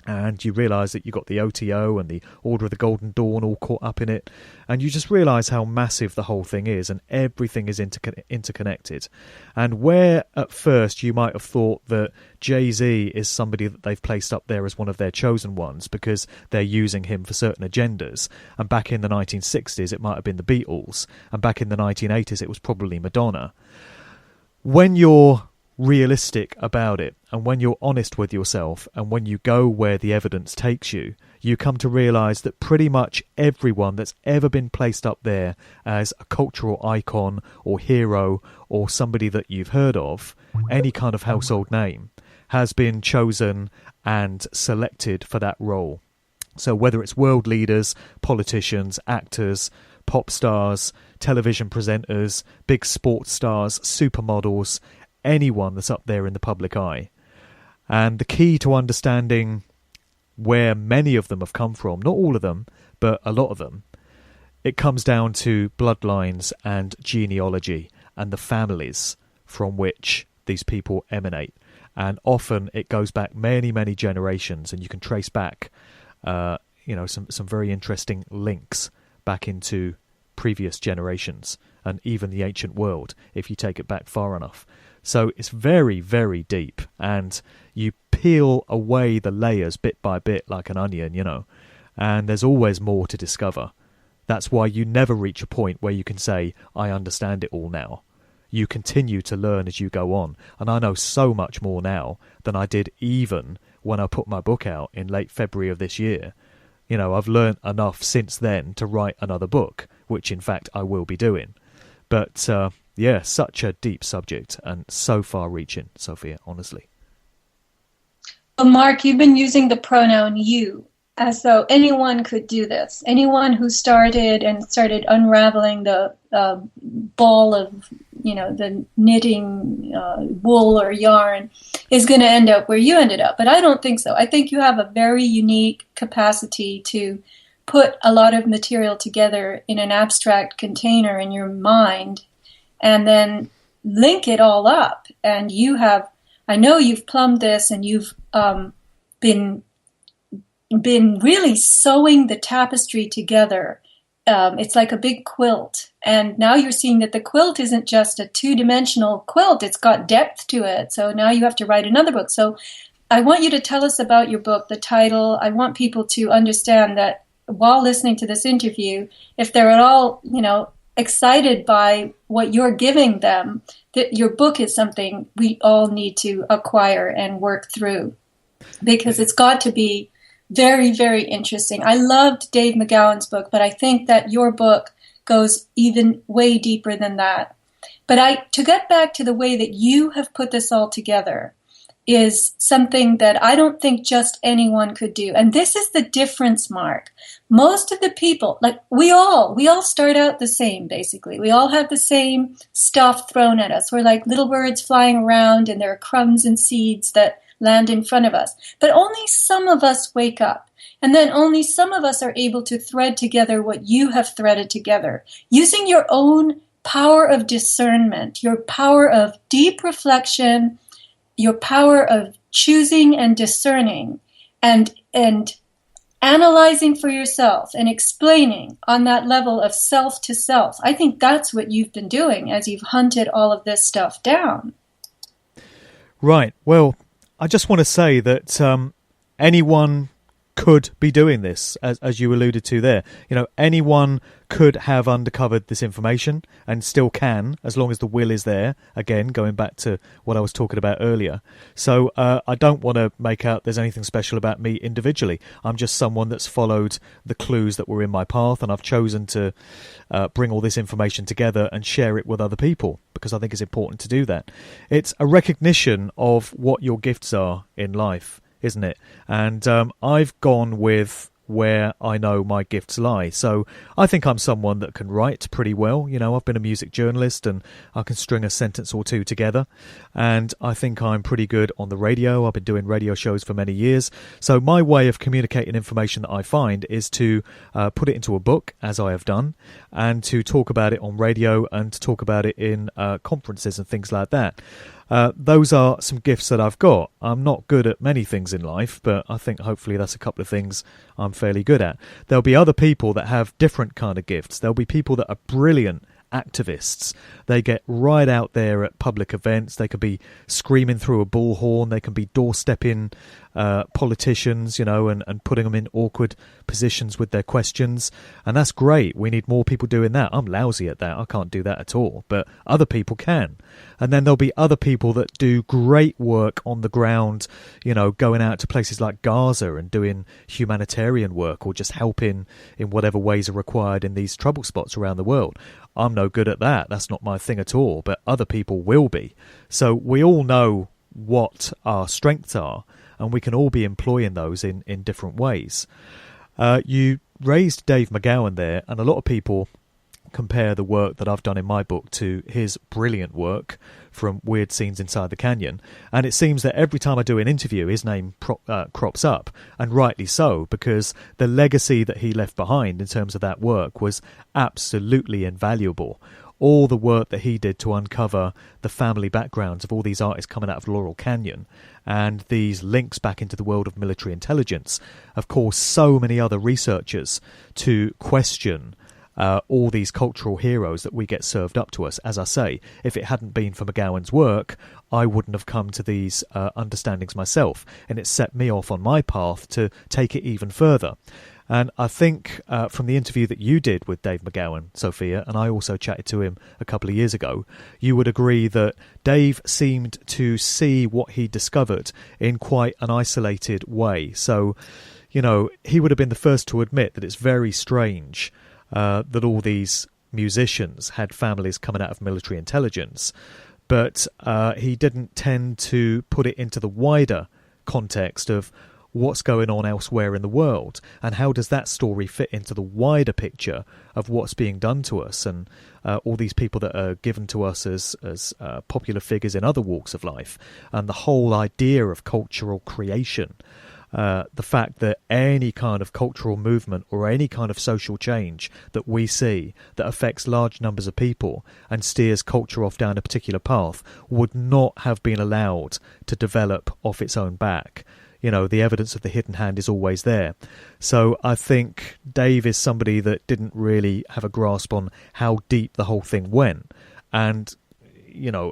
and you realise that you've got the OTO and the Order of the Golden Dawn all caught up in it, and you just realise how massive the whole thing is, and everything is interconnected. And where at first you might have thought that Jay-Z is somebody that they've placed up there as one of their chosen ones because they're using him for certain agendas, and back in the 1960s it might have been the Beatles, and back in the 1980s it was probably Madonna. When you're realistic about it, and when you're honest with yourself, and when you go where the evidence takes you, you come to realise that pretty much everyone that's ever been placed up there as a cultural icon or hero or somebody that you've heard of, any kind of household name, has been chosen and selected for that role. So whether it's world leaders, politicians, actors, pop stars, television presenters, big sports stars, supermodels, anyone that's up there in the public eye. And the key to understanding where many of them have come from, not all of them, but a lot of them, it comes down to bloodlines and genealogy and the families from which these people emanate. And often it goes back many, many generations, and you can trace back, some very interesting links back into previous generations and even the ancient world, if you take it back far enough. So it's very, very deep, and you peel away the layers bit by bit like an onion, and there's always more to discover. That's why you never reach a point where you can say, I understand it all now. You continue to learn as you go on, and I know so much more now than I did even when I put my book out in late February of this year. I've learned enough since then to write another book, which in fact I will be doing. But such a deep subject and so far-reaching, Sophia, honestly. Well, Mark, you've been using the pronoun you, as though anyone could do this. Anyone who started unraveling the ball of, the knitting wool or yarn is going to end up where you ended up. But I don't think so. I think you have a very unique capacity to put a lot of material together in an abstract container in your mind and then link it all up. And I know you've plumbed this, and you've been really sewing the tapestry together. It's like a big quilt. And now you're seeing that the quilt isn't just a two-dimensional quilt. It's got depth to it. So now you have to write another book. So I want you to tell us about your book, the title. I want people to understand that while listening to this interview, if they're at all, excited by what you're giving them, that your book is something we all need to acquire and work through, because it's got to be very, very interesting. I loved Dave McGowan's book, but I think that your book goes even way deeper than that. But to get back to the way that you have put this all together is something that I don't think just anyone could do. And this is the difference, Mark. Most of the people, like we all start out the same, basically. We all have the same stuff thrown at us. We're like little birds flying around, and there are crumbs and seeds that land in front of us. But only some of us wake up. And then only some of us are able to thread together what you have threaded together, using your own power of discernment, your power of deep reflection, your power of choosing and discerning and analyzing for yourself and explaining on that level of self to self. I think that's what you've been doing as you've hunted all of this stuff down. Right. Well, I just want to say that anyone could be doing this, as you alluded to there. Anyone could have uncovered this information and still can, as long as the will is there. Again, going back to what I was talking about earlier. So I don't want to make out there's anything special about me individually. I'm just someone that's followed the clues that were in my path, and I've chosen to bring all this information together and share it with other people, because I think it's important to do that. It's a recognition of what your gifts are in life, isn't it? And I've gone with where I know my gifts lie. So I think I'm someone that can write pretty well. I've been a music journalist and I can string a sentence or two together. And I think I'm pretty good on the radio. I've been doing radio shows for many years. So my way of communicating information that I find is to put it into a book, as I have done, and to talk about it on radio and to talk about it in conferences and things like that. Those are some gifts that I've got. I'm not good at many things in life, but I think hopefully that's a couple of things I'm fairly good at. There'll be other people that have different kind of gifts. There'll be people that are brilliant activists. They get right out there at public events. They could be screaming through a bullhorn. They can be doorstepping politicians, and putting them in awkward positions with their questions. And that's great. We need more people doing that. I'm lousy at that. I can't do that at all. But other people can. And then there'll be other people that do great work on the ground, going out to places like Gaza and doing humanitarian work, or just helping in whatever ways are required in these trouble spots around the world. I'm no good at that. That's not my thing at all. But other people will be. So we all know what our strengths are, and we can all be employing those in different ways. You raised Dave McGowan there, and a lot of people compare the work that I've done in my book to his brilliant work from Weird Scenes Inside the Canyon. And it seems that every time I do an interview, his name crops up, and rightly so, because the legacy that he left behind in terms of that work was absolutely invaluable. All the work that he did to uncover the family backgrounds of all these artists coming out of Laurel Canyon, and these links back into the world of military intelligence. Of course, so many other researchers to question all these cultural heroes that we get served up to us. As I say, if it hadn't been for McGowan's work, I wouldn't have come to these understandings myself, and it set me off on my path to take it even further. And I think from the interview that you did with Dave McGowan, Sophia, and I also chatted to him a couple of years ago, you would agree that Dave seemed to see what he discovered in quite an isolated way. So, he would have been the first to admit that it's very strange that all these musicians had families coming out of military intelligence, but he didn't tend to put it into the wider context of what's going on elsewhere in the world, and how does that story fit into the wider picture of what's being done to us, and all these people that are given to us as popular figures in other walks of life, and the whole idea of cultural creation. The fact that any kind of cultural movement or any kind of social change that we see that affects large numbers of people and steers culture off down a particular path would not have been allowed to develop off its own back. The evidence of the hidden hand is always there. So I think Dave is somebody that didn't really have a grasp on how deep the whole thing went, and,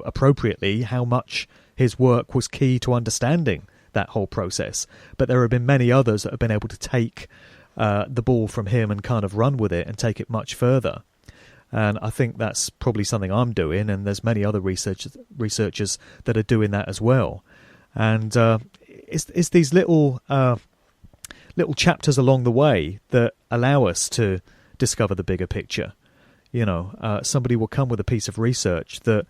appropriately, how much his work was key to understanding that whole process. But there have been many others that have been able to take the ball from him and kind of run with it and take it much further. And I think that's probably something I'm doing, and there's many other researchers that are doing that as well. And it's these little chapters along the way that allow us to discover the bigger picture. Somebody will come with a piece of research that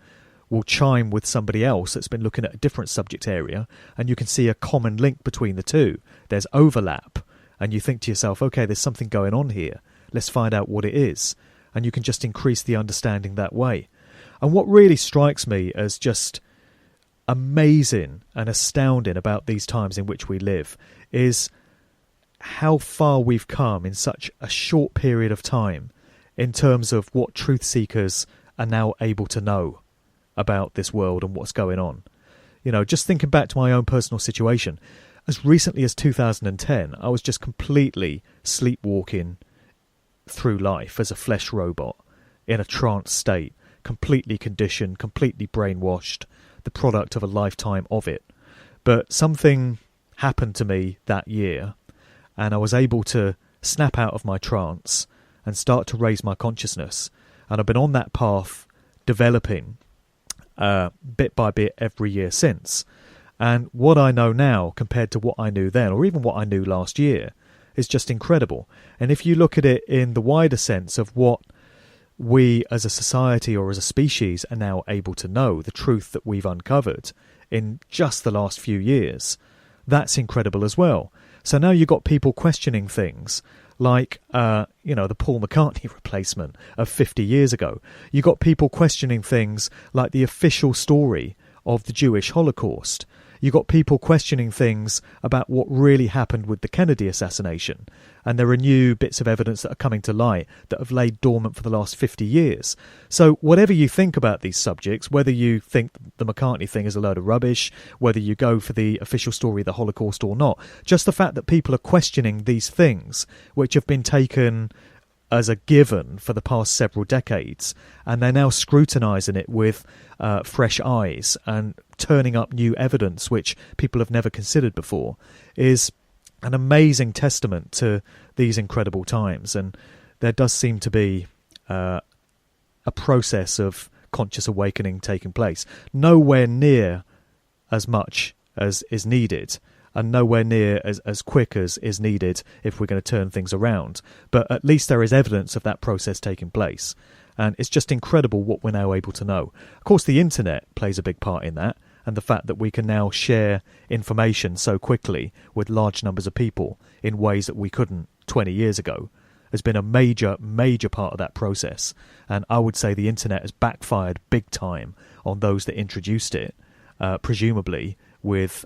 will chime with somebody else that's been looking at a different subject area, and you can see a common link between the two. There's overlap, and you think to yourself, okay, there's something going on here. Let's find out what it is. And you can just increase the understanding that way. And what really strikes me as just amazing and astounding about these times in which we live is how far we've come in such a short period of time in terms of what truth seekers are now able to know about this world and what's going on. Just thinking back to my own personal situation, as recently as 2010, I was just completely sleepwalking through life as a flesh robot in a trance state, completely conditioned, completely brainwashed, the product of a lifetime of it. But something happened to me that year, and I was able to snap out of my trance and start to raise my consciousness. And I've been on that path, developing bit by bit every year since. And what I know now compared to what I knew then, or even what I knew last year, is just incredible. And if you look at it in the wider sense of what we as a society or as a species are now able to know, the truth that we've uncovered in just the last few years, that's incredible as well. So now you've got people questioning things like, the Paul McCartney replacement of 50 years ago. You got people questioning things like the official story of the Jewish Holocaust. You got people questioning things about what really happened with the Kennedy assassination. And there are new bits of evidence that are coming to light that have laid dormant for the last 50 years. So whatever you think about these subjects, whether you think the McCartney thing is a load of rubbish, whether you go for the official story of the Holocaust or not, just the fact that people are questioning these things, which have been taken as a given for the past several decades, and they're now scrutinising it with fresh eyes and turning up new evidence which people have never considered before, is an amazing testament to these incredible times. And there does seem to be a process of conscious awakening taking place, nowhere near as much as is needed, and nowhere near as quick as is needed if we're going to turn things around. But at least there is evidence of that process taking place. And it's just incredible what we're now able to know. Of course, the internet plays a big part in that, and the fact that we can now share information so quickly with large numbers of people in ways that we couldn't 20 years ago has been a major, major part of that process. And I would say the internet has backfired big time on those that introduced it, presumably with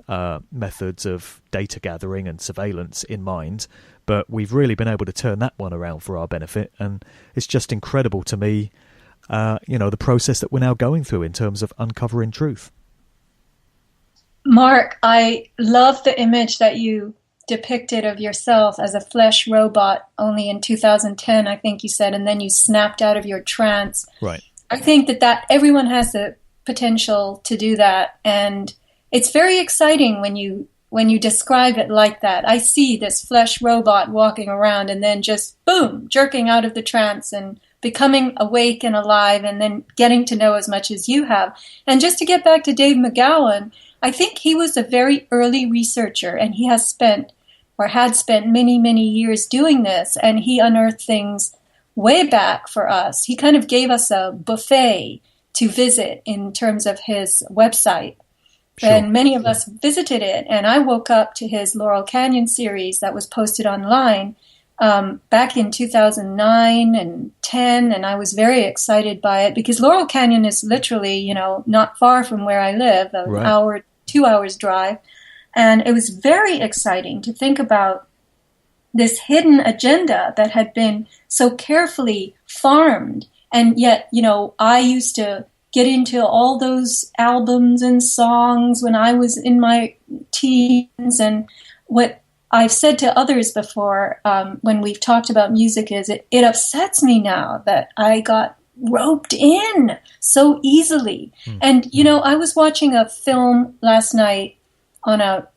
methods of data gathering and surveillance in mind. But we've really been able to turn that one around for our benefit. And it's just incredible to me, the process that we're now going through in terms of uncovering truth. Mark, I love the image that you depicted of yourself as a flesh robot only in 2010, I think you said, and then you snapped out of your trance. Right. I think that everyone has the potential to do that, and it's very exciting when you describe it like that. I see this flesh robot walking around and then just, boom, jerking out of the trance and becoming awake and alive and then getting to know as much as you have. And just to get back to Dave McGowan, I think he was a very early researcher, and he has spent or had spent many, many years doing this, and he unearthed things way back for us. He kind of gave us a buffet to visit in terms of his website. Sure. And many of us visited it, and I woke up to his Laurel Canyon series that was posted online back in 2009 and 10, and I was very excited by it because Laurel Canyon is literally, not far from where I live, an right. hour, 2 hours drive, and it was very exciting to think about this hidden agenda that had been so carefully farmed, and yet, I used to get into all those albums and songs when I was in my teens. And what I've said to others before when we've talked about music is it upsets me now that I got roped in so easily. And, I was watching a film last night on a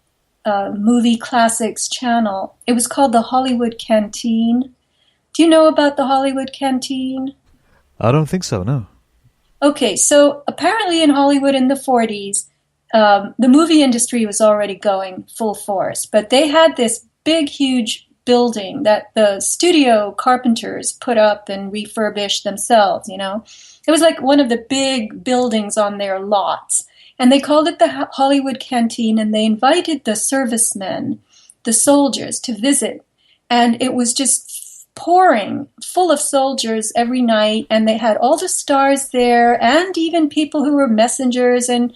movie classics channel. It was called the Hollywood Canteen. Do you know about the Hollywood Canteen? I don't think so, no. Okay, so apparently in Hollywood in the 40s, the movie industry was already going full force, but they had this big, huge building that the studio carpenters put up and refurbished themselves, It was like one of the big buildings on their lots, and they called it the Hollywood Canteen, and they invited the servicemen, the soldiers, to visit, and it was just pouring full of soldiers every night, and they had all the stars there and even people who were messengers and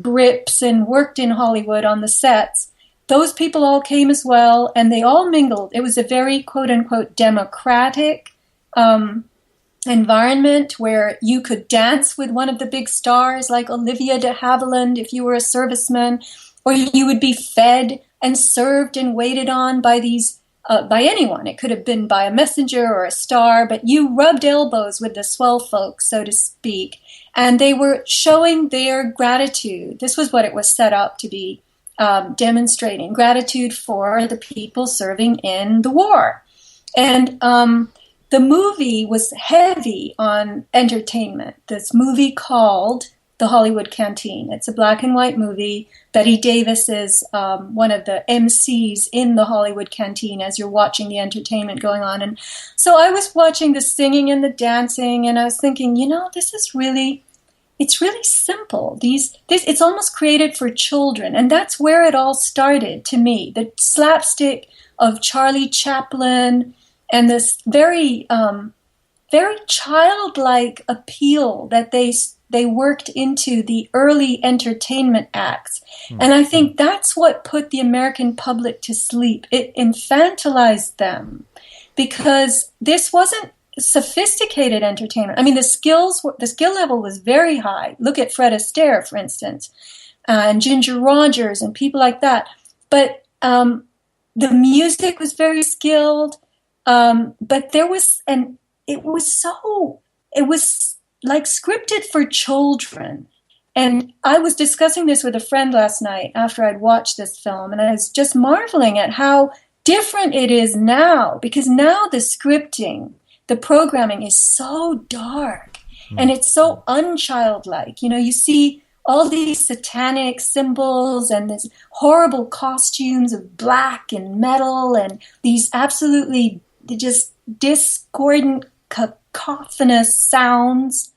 grips and worked in Hollywood on the sets. Those people all came as well, and they all mingled. It was a very quote-unquote democratic environment where you could dance with one of the big stars like Olivia de Havilland if you were a serviceman, or you would be fed and served and waited on by these by anyone. It could have been by a messenger or a star, but you rubbed elbows with the swell folks, so to speak, and they were showing their gratitude. This was what it was set up to be demonstrating gratitude for the people serving in the war. And the movie was heavy on entertainment. This movie called The Hollywood Canteen. It's a black and white movie. Betty Davis is one of the MCs in the Hollywood Canteen as you're watching the entertainment going on. And so I was watching the singing and the dancing, and I was thinking, this is really, it's really simple. It's almost created for children. And that's where it all started to me. The slapstick of Charlie Chaplin and this very, very childlike appeal that they worked into the early entertainment acts. And I think that's what put the American public to sleep. It infantilized them because this wasn't sophisticated entertainment. I mean, the skill level was very high. Look at Fred Astaire, for instance, and Ginger Rogers and people like that. But the music was very skilled. But there was, and it was like scripted for children. And I was discussing this with a friend last night after I'd watched this film, and I was just marveling at how different it is now, because now the scripting, the programming is so dark and it's so unchildlike. You see all these satanic symbols and these horrible costumes of black and metal and these absolutely just discordant, cacophonous sounds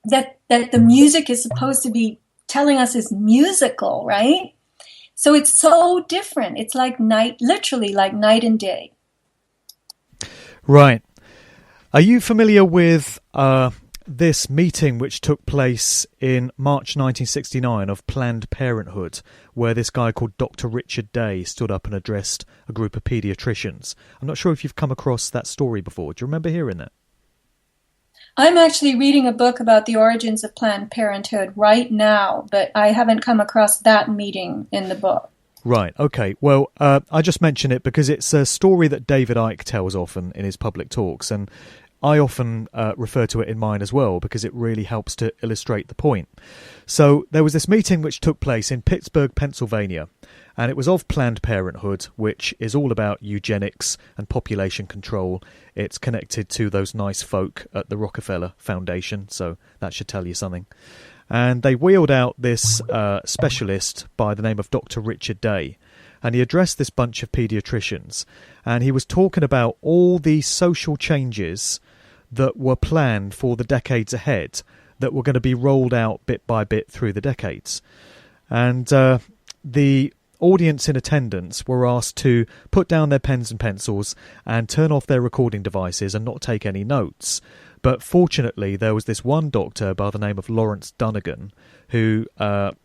that the music is supposed to be telling us is musical, right? So it's so different. It's like literally like night and day. Right. Are you familiar with this meeting which took place in March 1969 of Planned Parenthood, where this guy called Dr. Richard Day stood up and addressed a group of paediatricians? I'm not sure if you've come across that story before. Do you remember hearing that? I'm actually reading a book about the origins of Planned Parenthood right now, but I haven't come across that meeting in the book. Right, okay. Well, I just mention it because it's a story that David Icke tells often in his public talks, and I often refer to it in mine as well because it really helps to illustrate the point. So there was this meeting which took place in Pittsburgh, Pennsylvania, and it was of Planned Parenthood, which is all about eugenics and population control. It's connected to those nice folk at the Rockefeller Foundation, so that should tell you something. And they wheeled out this specialist by the name of Dr. Richard Day, and he addressed this bunch of paediatricians, and he was talking about all the social changes that were planned for the decades ahead that were going to be rolled out bit by bit through the decades. And the audience in attendance were asked to put down their pens and pencils and turn off their recording devices and not take any notes. But fortunately, there was this one doctor by the name of Lawrence Dunnigan who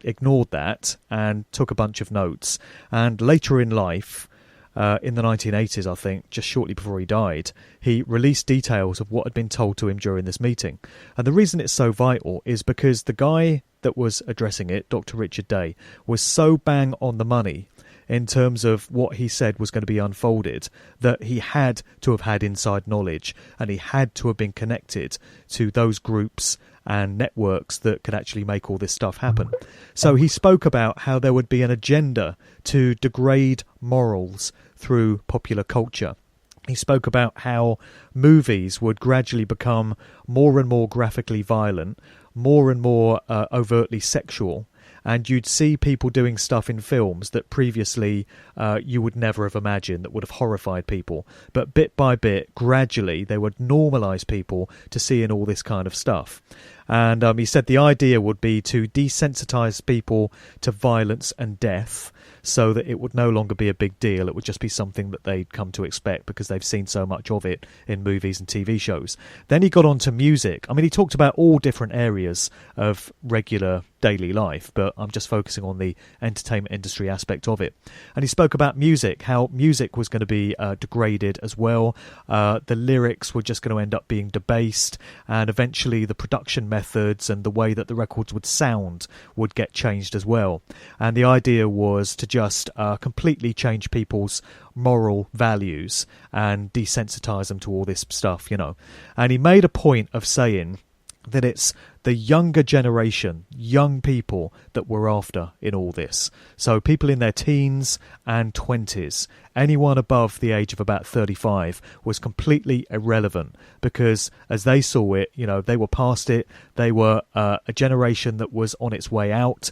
ignored that and took a bunch of notes. And later in life, in the 1980s, I think, just shortly before he died, he released details of what had been told to him during this meeting. And the reason it's so vital is because the guy that was addressing it, Dr. Richard Day, was so bang on the money in terms of what he said was going to be unfolded, that he had to have had inside knowledge and he had to have been connected to those groups and networks that could actually make all this stuff happen. So he spoke about how there would be an agenda to degrade morals through popular culture. He spoke about how movies would gradually become more and more graphically violent, more and more overtly sexual, and you'd see people doing stuff in films that previously you would never have imagined, that would have horrified people. But bit by bit, gradually, they would normalise people to seeing all this kind of stuff. And he said the idea would be to desensitise people to violence and death, so that it would no longer be a big deal. It would just be something that they'd come to expect because they've seen so much of it in movies and TV shows. Then he got on to music. I mean, he talked about all different areas of regular daily life, but I'm just focusing on the entertainment industry aspect of it. And he spoke about music, how music was going to be degraded as well. The lyrics were just going to end up being debased, and eventually the production methods and the way that the records would sound would get changed as well. And the idea was to just completely change people's moral values and desensitize them to all this stuff, you know. And he made a point of saying that it's the younger generation, young people that we're after in all this. So people in their teens and 20s, anyone above the age of about 35 was completely irrelevant, because as they saw it, they were past it. They were a generation that was on its way out.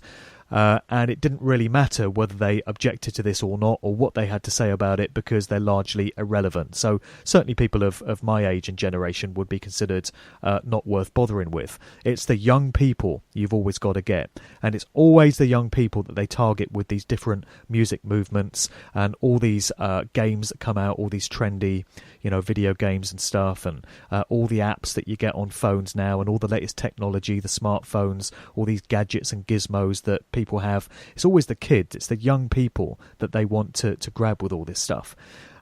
And it didn't really matter whether they objected to this or not, or what they had to say about it, because they're largely irrelevant. So certainly people of my age and generation would be considered not worth bothering with. It's the young people you've always got to get. And it's always the young people that they target with these different music movements and all these games that come out, all these trendy, video games and stuff, and all the apps that you get on phones now, and all the latest technology, the smartphones, all these gadgets and gizmos that people have. It's always the kids, it's the young people that they want to grab with all this stuff.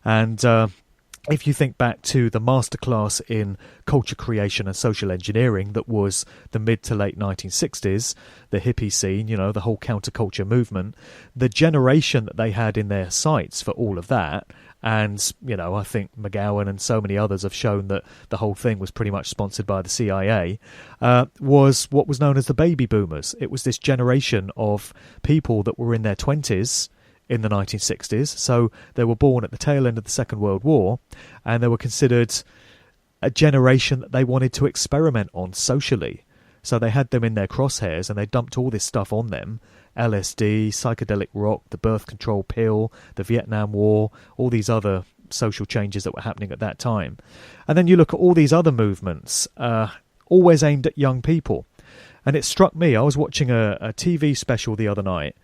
And if you think back to the masterclass in culture creation and social engineering that was the mid to late 1960s, the hippie scene, the whole counterculture movement, the generation that they had in their sights for all of that, and, I think McGowan and so many others have shown that the whole thing was pretty much sponsored by the CIA, was what was known as the baby boomers. It was this generation of people that were in their 20s in the 1960s. So they were born at the tail end of the Second World War, and they were considered a generation that they wanted to experiment on socially. So they had them in their crosshairs, and they dumped all this stuff on them. LSD, psychedelic rock, the birth control pill, the Vietnam War, all these other social changes that were happening at that time. And then you look at all these other movements, always aimed at young people. And it struck me, I was watching a TV special the other night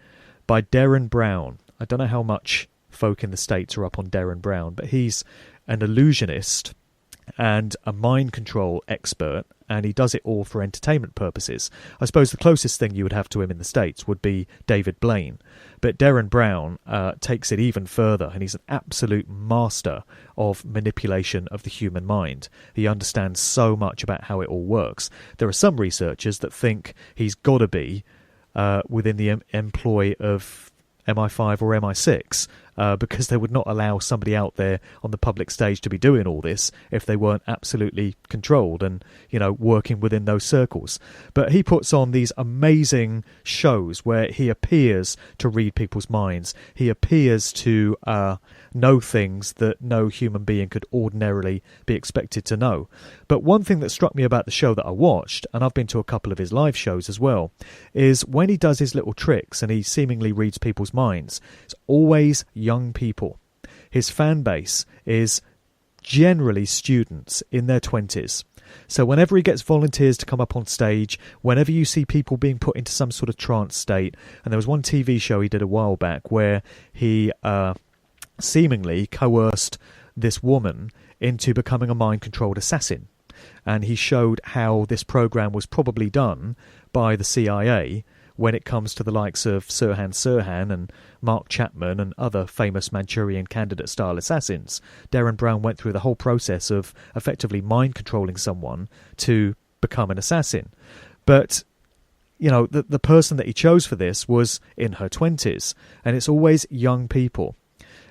by Derren Brown. I don't know how much folk in the States are up on Derren Brown, but he's an illusionist and a mind control expert, and he does it all for entertainment purposes. I suppose the closest thing you would have to him in the States would be David Blaine. But Derren Brown takes it even further, and he's an absolute master of manipulation of the human mind. He understands so much about how it all works. There are some researchers that think he's got to be within the employ of MI5 or MI6, because they would not allow somebody out there on the public stage to be doing all this if they weren't absolutely controlled and, working within those circles. But he puts on these amazing shows where he appears to read people's minds. He appears to know things that no human being could ordinarily be expected to know. But one thing that struck me about the show that I watched, and I've been to a couple of his live shows as well, is when he does his little tricks and he seemingly reads people's minds, it's always young people. His fan base is generally students in their 20s. So whenever he gets volunteers to come up on stage, whenever you see people being put into some sort of trance state, and there was one TV show he did a while back where he seemingly coerced this woman into becoming a mind-controlled assassin. And he showed how this program was probably done by the CIA when it comes to the likes of Sirhan Sirhan and Mark Chapman and other famous Manchurian Candidate-style assassins. Derren Brown went through the whole process of effectively mind-controlling someone to become an assassin. But, the person that he chose for this was in her 20s, and it's always young people.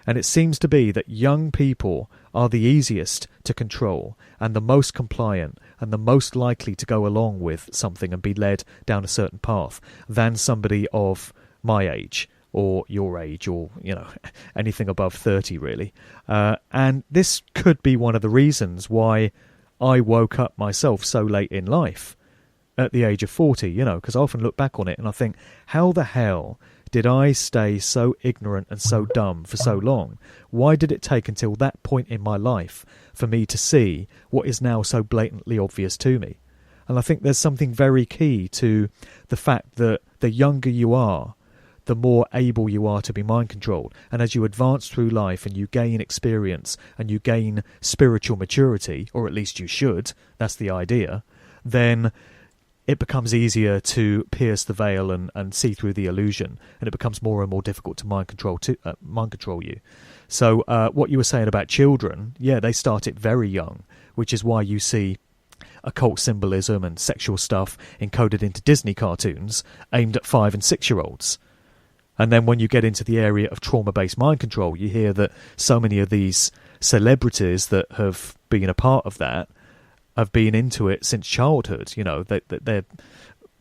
And it seems to be that young people are the easiest to control and the most compliant and the most likely to go along with something and be led down a certain path than somebody of my age or your age or, anything above 30 really. And this could be one of the reasons why I woke up myself so late in life at the age of 40, because I often look back on it and I think, how the hell did I stay so ignorant and so dumb for so long? Why did it take until that point in my life for me to see what is now so blatantly obvious to me? And I think there's something very key to the fact that the younger you are, the more able you are to be mind controlled. And as you advance through life and you gain experience and you gain spiritual maturity, or at least you should, that's the idea, then it becomes easier to pierce the veil and see through the illusion, and it becomes more and more difficult to mind control you. So what you were saying about children, they start it very young, which is why you see occult symbolism and sexual stuff encoded into Disney cartoons aimed at 5 and 6-year-olds. And then when you get into the area of trauma-based mind control, you hear that so many of these celebrities that have been a part of that have been into it since childhood. Their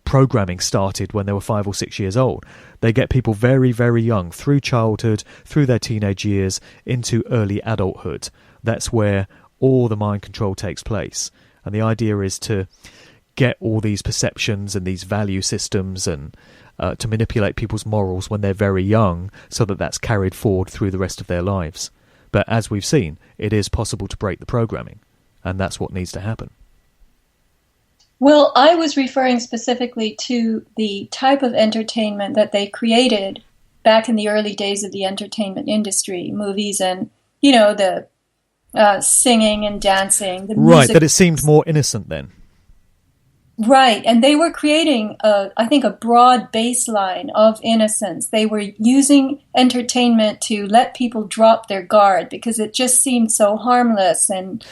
programming started when they were 5 or 6 years old. They get people very, very young, through childhood, through their teenage years, into early adulthood. That's where all the mind control takes place. And the idea is to get all these perceptions and these value systems and to manipulate people's morals when they're very young, so that that's carried forward through the rest of their lives. But as we've seen, it is possible to break the programming, and that's what needs to happen. Well, I was referring specifically to the type of entertainment that they created back in the early days of the entertainment industry, movies and, the singing and dancing. The right, music. That it seemed more innocent then. Right, and they were creating, I think, a broad baseline of innocence. They were using entertainment to let people drop their guard because it just seemed so harmless and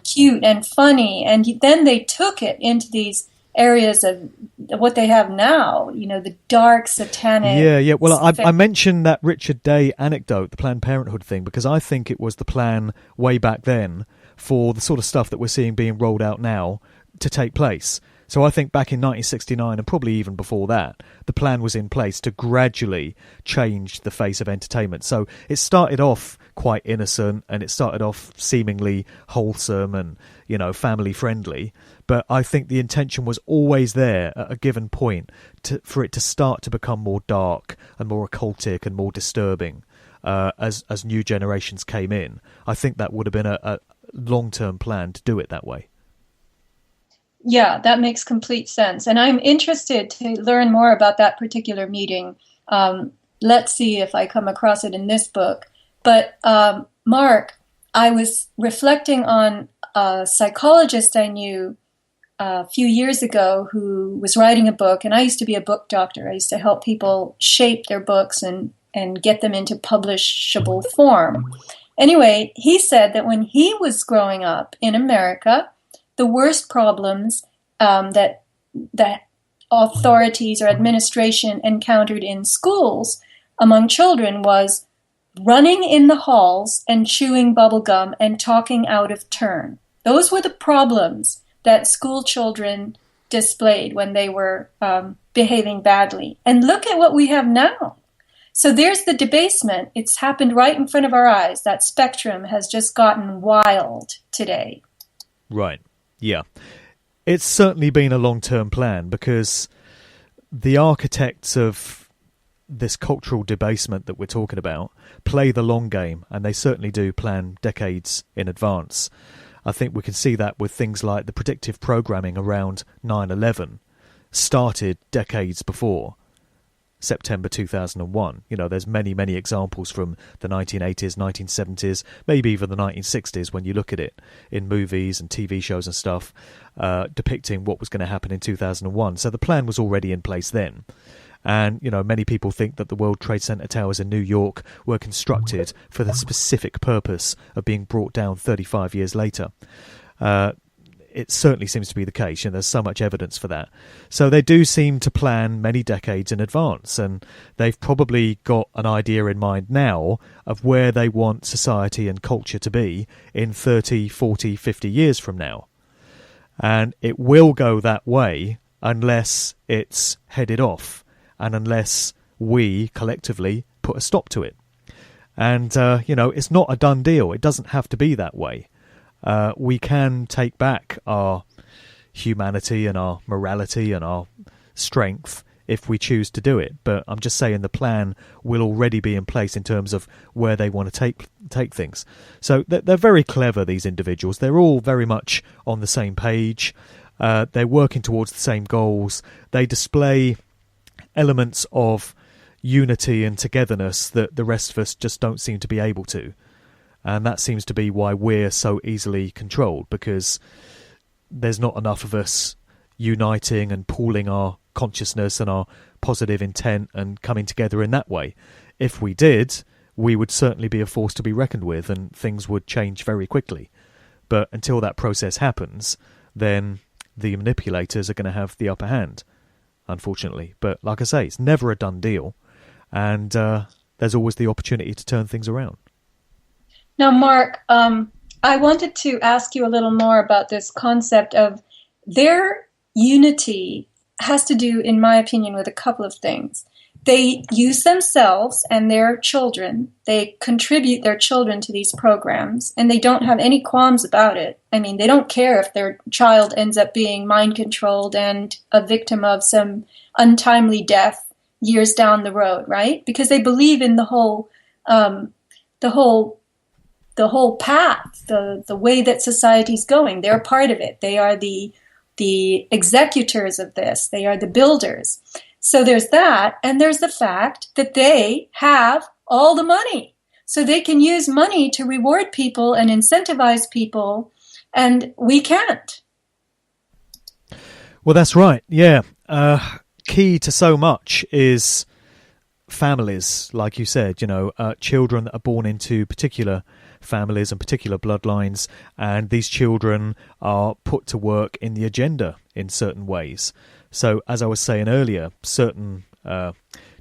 cute and funny. And then they took it into these areas of what they have now, the dark, satanic. Yeah. Well, I mentioned that Richard Day anecdote, the Planned Parenthood thing, because I think it was the plan way back then for the sort of stuff that we're seeing being rolled out now to take place. So I think back in 1969, and probably even before that, the plan was in place to gradually change the face of entertainment. So it started off quite innocent, and it started off seemingly wholesome and, family friendly. But I think the intention was always there at a given point for it to start to become more dark and more occultic and more disturbing as new generations came in. I think that would have been a long-term plan to do it that way. Yeah, that makes complete sense. And I'm interested to learn more about that particular meeting. Let's see if I come across it in this book. But Mark, I was reflecting on a psychologist I knew a few years ago who was writing a book, and I used to be a book doctor. I used to help people shape their books and get them into publishable form. Anyway, he said that when he was growing up in America, the worst problems that authorities or administration encountered in schools among children was running in the halls and chewing bubble gum and talking out of turn. Those were the problems that school children displayed when they were behaving badly. And look at what we have now. So there's the debasement. It's happened right in front of our eyes. That spectrum has just gotten wild today. Right. Yeah. It's certainly been a long-term plan, because the architects of this cultural debasement that we're talking about play the long game, and they certainly do plan decades in advance. I think we can see that with things like the predictive programming around 9/11 started decades before September 2001. There's many, many examples from the 1980s, 1970s, maybe even the 1960s when you look at it in movies and TV shows and stuff, depicting what was going to happen in 2001. So the plan was already in place then. And, many people think that the World Trade Center towers in New York were constructed for the specific purpose of being brought down 35 years later. It certainly seems to be the case, and there's so much evidence for that. So they do seem to plan many decades in advance, and they've probably got an idea in mind now of where they want society and culture to be in 30, 40, 50 years from now. And it will go that way unless it's headed off, and unless we collectively put a stop to it. And, it's not a done deal. It doesn't have to be that way. We can take back our humanity and our morality and our strength if we choose to do it. But I'm just saying the plan will already be in place in terms of where they want to take things. So they're very clever, these individuals. They're all very much on the same page. They're working towards the same goals. They display elements of unity and togetherness that the rest of us just don't seem to be able to. And that seems to be why we're so easily controlled, because there's not enough of us uniting and pooling our consciousness and our positive intent and coming together in that way. If we did, we would certainly be a force to be reckoned with, and things would change very quickly. But until that process happens, then the manipulators are going to have the upper hand, unfortunately. But like I say, it's never a done deal, and there's always the opportunity to turn things around. Now, Mark, I wanted to ask you a little more about this concept of their unity has to do, in my opinion, with a couple of things. They use themselves and their children, they contribute their children to these programs, and they don't have any qualms about it. I mean, they don't care if their child ends up being mind controlled and a victim of some untimely death years down the road, right? Because they believe in the whole path, the way that society's going. They're part of it. They are the executors of this. They are the builders. So there's that, and there's the fact that they have all the money. So they can use money to reward people and incentivize people, and we can't. Well, that's right. Yeah. Key to so much is families, like you said, children that are born into particular families and particular bloodlines, and these children are put to work in the agenda in certain ways. So, as I was saying earlier, certain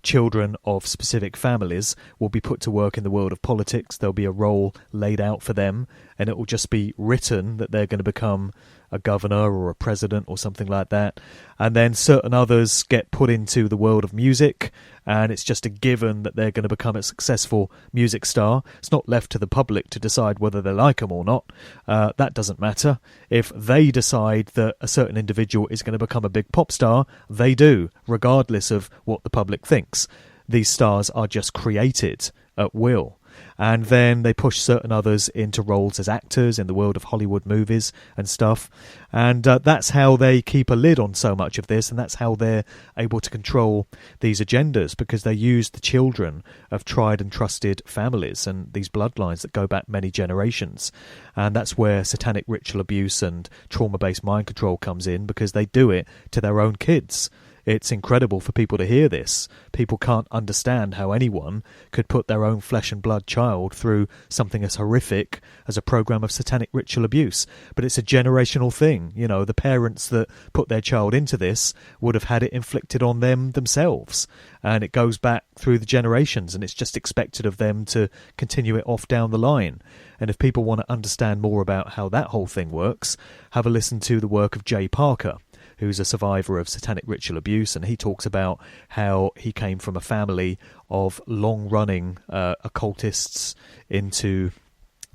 children of specific families will be put to work in the world of politics. There'll be a role laid out for them, and it will just be written that they're going to become a governor or a president or something like that. And then certain others get put into the world of music, and it's just a given that they're going to become a successful music star. It's not left to the public to decide whether they like them or not. That doesn't matter. If they decide that a certain individual is going to become a big pop star, they do, regardless of what the public thinks. These stars are just created at will. And then they push certain others into roles as actors in the world of Hollywood movies and stuff. And that's how they keep a lid on so much of this, and that's how they're able to control these agendas, because they use the children of tried and trusted families and these bloodlines that go back many generations. And that's where satanic ritual abuse and trauma-based mind control comes in, because they do it to their own kids. It's incredible for people to hear this. People can't understand how anyone could put their own flesh and blood child through something as horrific as a program of satanic ritual abuse. But it's a generational thing. The parents that put their child into this would have had it inflicted on them themselves. And it goes back through the generations, and it's just expected of them to continue it off down the line. And if people want to understand more about how that whole thing works, have a listen to the work of Jay Parker, who's a survivor of satanic ritual abuse, and he talks about how he came from a family of long-running occultists into,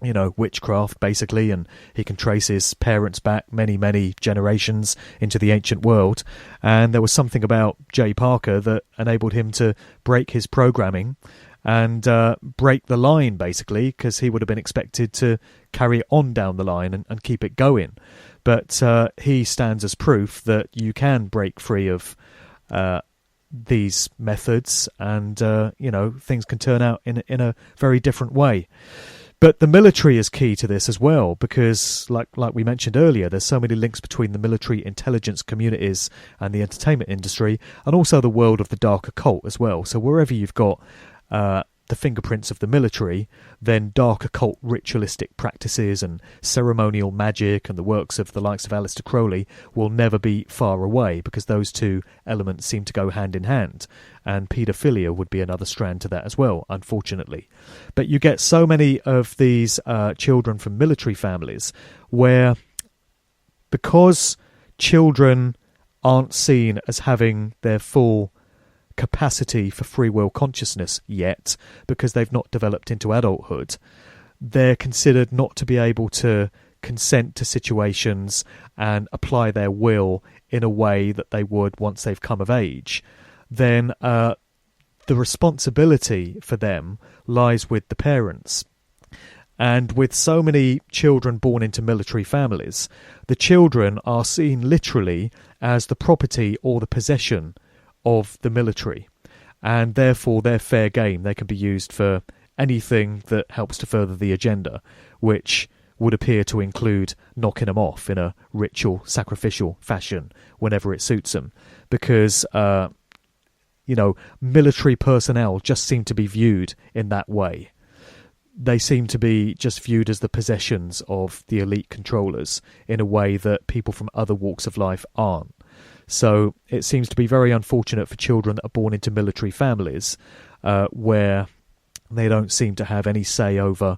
witchcraft, basically, and he can trace his parents back many, many generations into the ancient world. And there was something about Jay Parker that enabled him to break his programming and break the line, basically, because he would have been expected to carry it on down the line and keep it going. But he stands as proof that you can break free of these methods, and things can turn out in a very different way. But the military is key to this as well, because like we mentioned earlier, there's so many links between the military intelligence communities and the entertainment industry, and also the world of the dark occult as well. So wherever you've got the fingerprints of the military, then dark occult ritualistic practices and ceremonial magic and the works of the likes of Aleister Crowley will never be far away, because those two elements seem to go hand in hand. And paedophilia would be another strand to that as well, unfortunately. But you get so many of these children from military families where, because children aren't seen as having their full capacity for free will consciousness yet, because they've not developed into adulthood, they're considered not to be able to consent to situations and apply their will in a way that they would once they've come of age. Then the responsibility for them lies with the parents. And with so many children born into military families, the children are seen literally as the property or the possession of the military, and therefore they're fair game. They can be used for anything that helps to further the agenda, which would appear to include knocking them off in a ritual, sacrificial fashion whenever it suits them, because military personnel just seem to be viewed in that way. They seem to be just viewed as the possessions of the elite controllers in a way that people from other walks of life aren't. So it seems to be very unfortunate for children that are born into military families where they don't seem to have any say over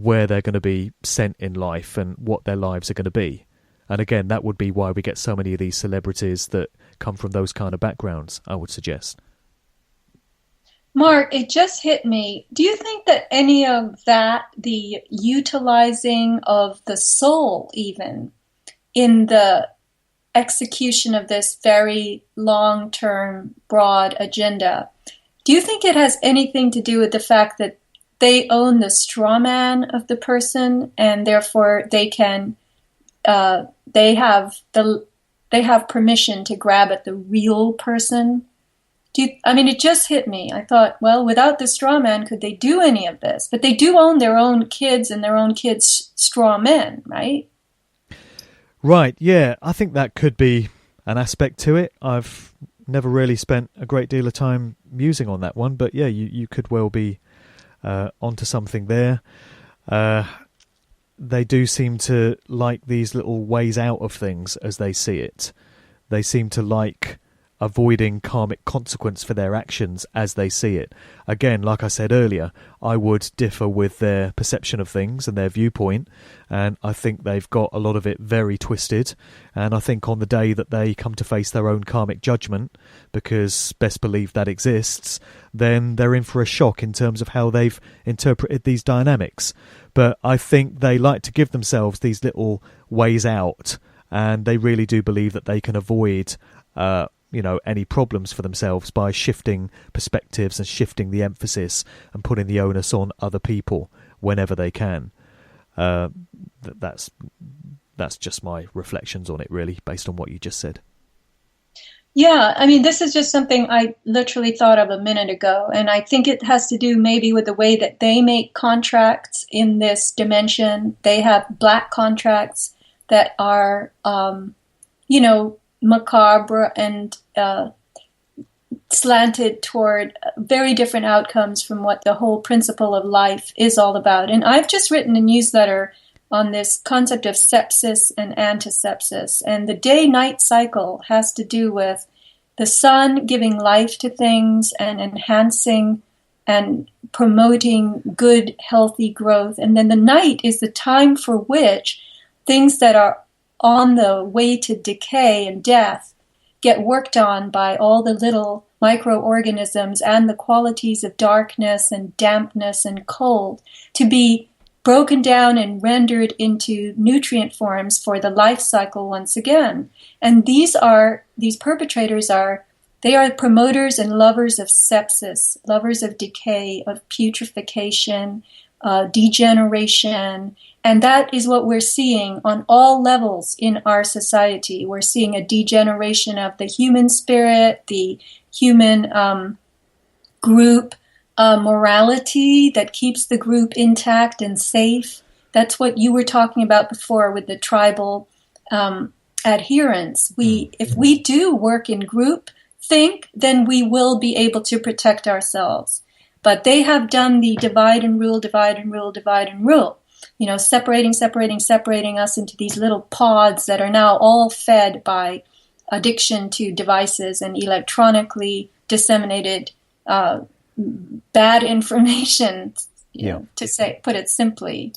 where they're going to be sent in life and what their lives are going to be. And again, that would be why we get so many of these celebrities that come from those kind of backgrounds, I would suggest. Mark, it just hit me. Do you think that any of that, the utilizing of the soul even in the execution of this very long-term, broad agenda, do you think it has anything to do with the fact that they own the straw man of the person and therefore they can they have permission to grab at the real person? It just hit me. I thought, well, without the straw man, could they do any of this? But they do own their own kids and their own kids' straw men, right? Right, yeah. I think that could be an aspect to it. I've never really spent a great deal of time musing on that one, but yeah, you could well be onto something there. They do seem to like these little ways out of things as they see it. They seem to like avoiding karmic consequence for their actions as they see it. Again, like I said earlier, I would differ with their perception of things and their viewpoint, and I think they've got a lot of it very twisted. And I think on the day that they come to face their own karmic judgment, because best believe that exists, then they're in for a shock in terms of how they've interpreted these dynamics. But I think they like to give themselves these little ways out, and they really do believe that they can avoid any problems for themselves by shifting perspectives and shifting the emphasis and putting the onus on other people whenever they can. That's just my reflections on it, really, based on what you just said. Yeah, this is just something I literally thought of a minute ago, and I think it has to do maybe with the way that they make contracts in this dimension. They have black contracts that are, macabre and slanted toward very different outcomes from what the whole principle of life is all about. And I've just written a newsletter on this concept of sepsis and antisepsis. And the day-night cycle has to do with the sun giving life to things and enhancing and promoting good, healthy growth. And then the night is the time for which things that are on the way to decay and death get worked on by all the little microorganisms and the qualities of darkness and dampness and cold to be broken down and rendered into nutrient forms for the life cycle once again. And these perpetrators are promoters and lovers of sepsis, lovers of decay, of putrefaction, degeneration. And that is what we're seeing on all levels in our society. We're seeing a degeneration of the human spirit, the human group morality that keeps the group intact and safe. That's what you were talking about before with the tribal adherence. If we do work in group think, then we will be able to protect ourselves. But they have done the divide and rule, divide and rule, divide and rule. Separating us into these little pods that are now all fed by addiction to devices and electronically disseminated bad information, put it simply.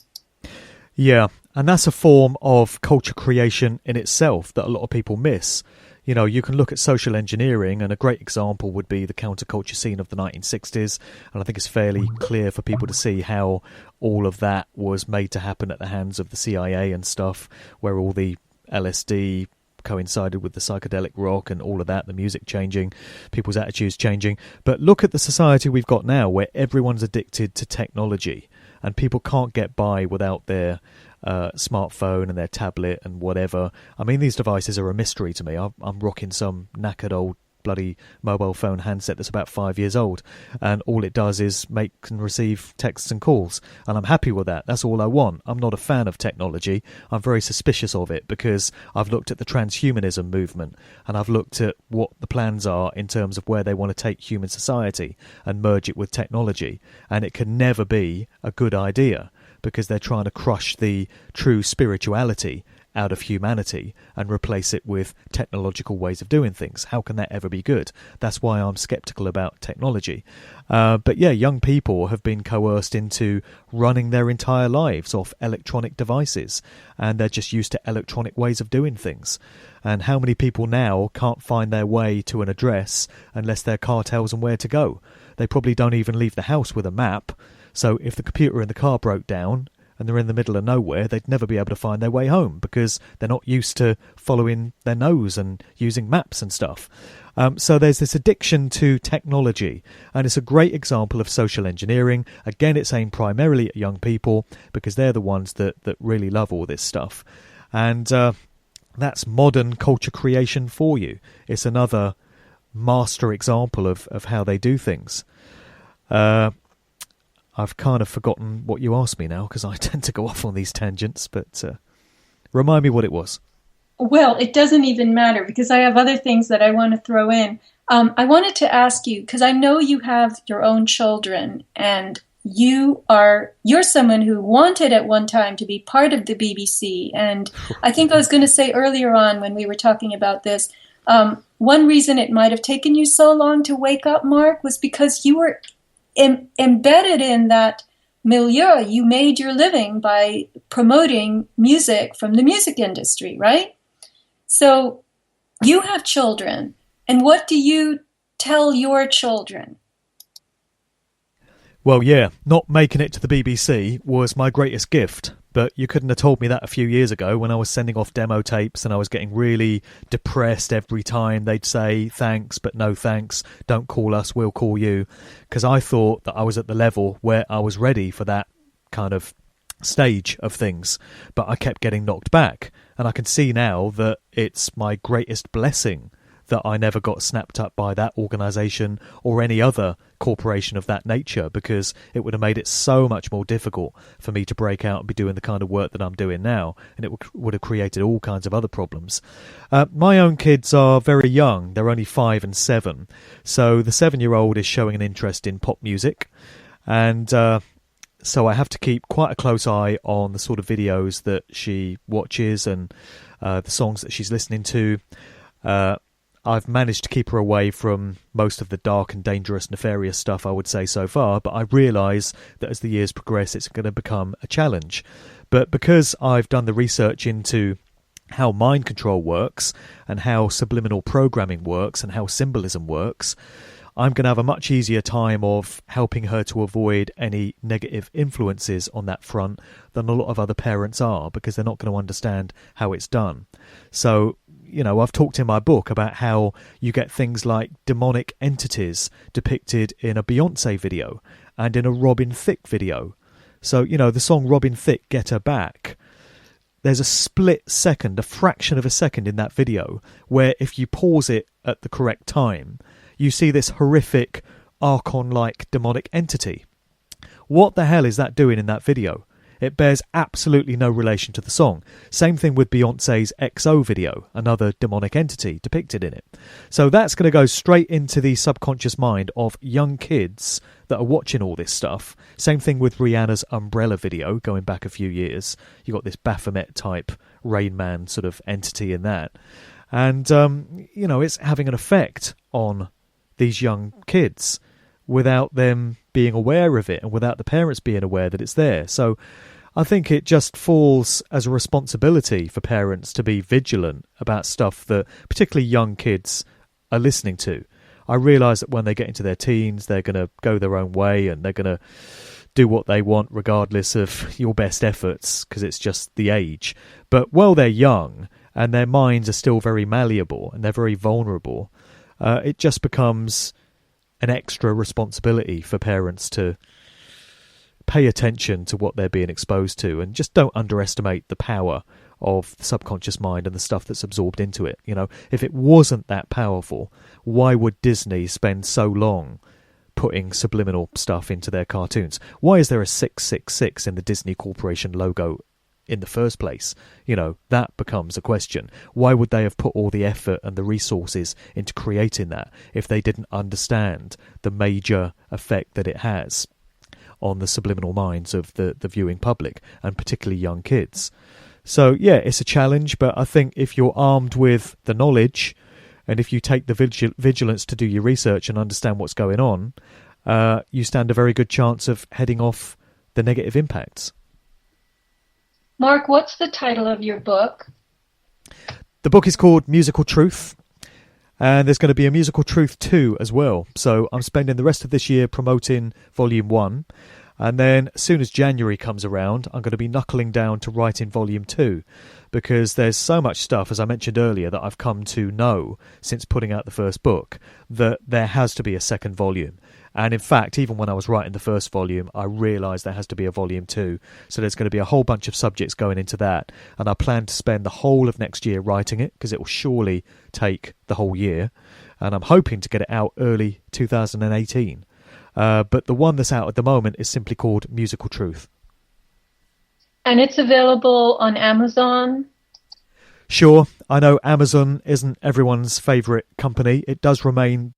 Yeah, and that's a form of culture creation in itself that a lot of people miss. You can look at social engineering, and a great example would be the counterculture scene of the 1960s. And I think it's fairly clear for people to see how all of that was made to happen at the hands of the CIA and stuff, where all the LSD coincided with the psychedelic rock and all of that, the music changing, people's attitudes changing. But look at the society we've got now, where everyone's addicted to technology and people can't get by without their smartphone and their tablet and whatever. These devices are a mystery to me. I'm rocking some knackered old bloody mobile phone handset that's about 5 years old, and all it does is make and receive texts and calls, and I'm happy with that. That's all I want. I'm not a fan of technology. I'm very suspicious of it because I've looked at the transhumanism movement, and I've looked at what the plans are in terms of where they want to take human society and merge it with technology, and it can never be a good idea, because they're trying to crush the true spirituality out of humanity and replace it with technological ways of doing things. How can that ever be good? That's why I'm sceptical about technology. But yeah, young people have been coerced into running their entire lives off electronic devices, and they're just used to electronic ways of doing things. And how many people now can't find their way to an address unless their car tells them where to go? They probably don't even leave the house with a map. So if the computer in the car broke down and they're in the middle of nowhere, they'd never be able to find their way home because they're not used to following their nose and using maps and stuff. So there's this addiction to technology, and it's a great example of social engineering. Again, it's aimed primarily at young people because they're the ones that really love all this stuff. And that's modern culture creation for you. It's another master example of how they do things. I've kind of forgotten what you asked me now because I tend to go off on these tangents, but remind me what it was. Well, it doesn't even matter because I have other things that I want to throw in. I wanted to ask you, because I know you have your own children, and you're someone who wanted at one time to be part of the BBC. And I think I was going to say earlier on when we were talking about this, one reason it might have taken you so long to wake up, Mark, was because you were embedded in that milieu. You made your living by promoting music from the music industry, right? So you have children, and what do you tell your children? Well, yeah, not making it to the BBC was my greatest gift, but you couldn't have told me that a few years ago when I was sending off demo tapes and I was getting really depressed every time they'd say, thanks, but no thanks, don't call us, we'll call you, because I thought that I was at the level where I was ready for that kind of stage of things, but I kept getting knocked back, and I can see now that it's my greatest blessing that I never got snapped up by that organisation or any other corporation of that nature, because it would have made it so much more difficult for me to break out and be doing the kind of work that I'm doing now, and it would have created all kinds of other problems. My own kids are very young. They're only 5 and 7. So the 7-year-old is showing an interest in pop music, and so I have to keep quite a close eye on the sort of videos that she watches and the songs that she's listening to. I've managed to keep her away from most of the dark and dangerous, nefarious stuff, I would say, so far, but I realise that as the years progress, it's going to become a challenge. But because I've done the research into how mind control works and how subliminal programming works and how symbolism works, I'm going to have a much easier time of helping her to avoid any negative influences on that front than a lot of other parents are, because they're not going to understand how it's done. So, you know, I've talked in my book about how you get things like demonic entities depicted in a Beyonce video and in a Robin Thicke video. So, you know, the song Robin Thicke, Get Her Back, there's a split second, a fraction of a second in that video where if you pause it at the correct time, you see this horrific Archon-like demonic entity. What the hell is that doing in that video? It bears absolutely no relation to the song. Same thing with Beyonce's XO video, another demonic entity depicted in it. So that's going to go straight into the subconscious mind of young kids that are watching all this stuff. Same thing with Rihanna's Umbrella video, going back a few years. You got this Baphomet-type Rain Man sort of entity in that. And, you know, it's having an effect on these young kids without them being aware of it and without the parents being aware that it's there. So I think it just falls as a responsibility for parents to be vigilant about stuff that particularly young kids are listening to. I realise that when they get into their teens, they're going to go their own way and they're going to do what they want regardless of your best efforts, because it's just the age. But while they're young and their minds are still very malleable and they're very vulnerable, it just becomes an extra responsibility for parents to pay attention to what they're being exposed to, and just don't underestimate the power of the subconscious mind and the stuff that's absorbed into it. You know, if it wasn't that powerful, why would Disney spend so long putting subliminal stuff into their cartoons? Why is there a 666 in the Disney Corporation logo in the first place? You know, that becomes a question. Why would they have put all the effort and the resources into creating that if they didn't understand the major effect that it has on the subliminal minds of the viewing public, and particularly young kids? So, yeah, it's a challenge, but I think if you're armed with the knowledge and if you take the vigilance to do your research and understand what's going on, you stand a very good chance of heading off the negative impacts. Mark, what's the title of your book? The book is called Musical Truth, and there's going to be a Musical Truth 2 as well. So I'm spending the rest of this year promoting Volume 1. And then as soon as January comes around, I'm going to be knuckling down to writing Volume 2, because there's so much stuff, as I mentioned earlier, that I've come to know since putting out the first book, that there has to be a second volume. And in fact, even when I was writing the first volume, I realised there has to be a Volume 2. So there's going to be a whole bunch of subjects going into that. And I plan to spend the whole of next year writing it, because it will surely take the whole year. And I'm hoping to get it out early 2018. But the one that's out at the moment is simply called Musical Truth. And it's available on Amazon? Sure, I know Amazon isn't everyone's favourite company. It does remain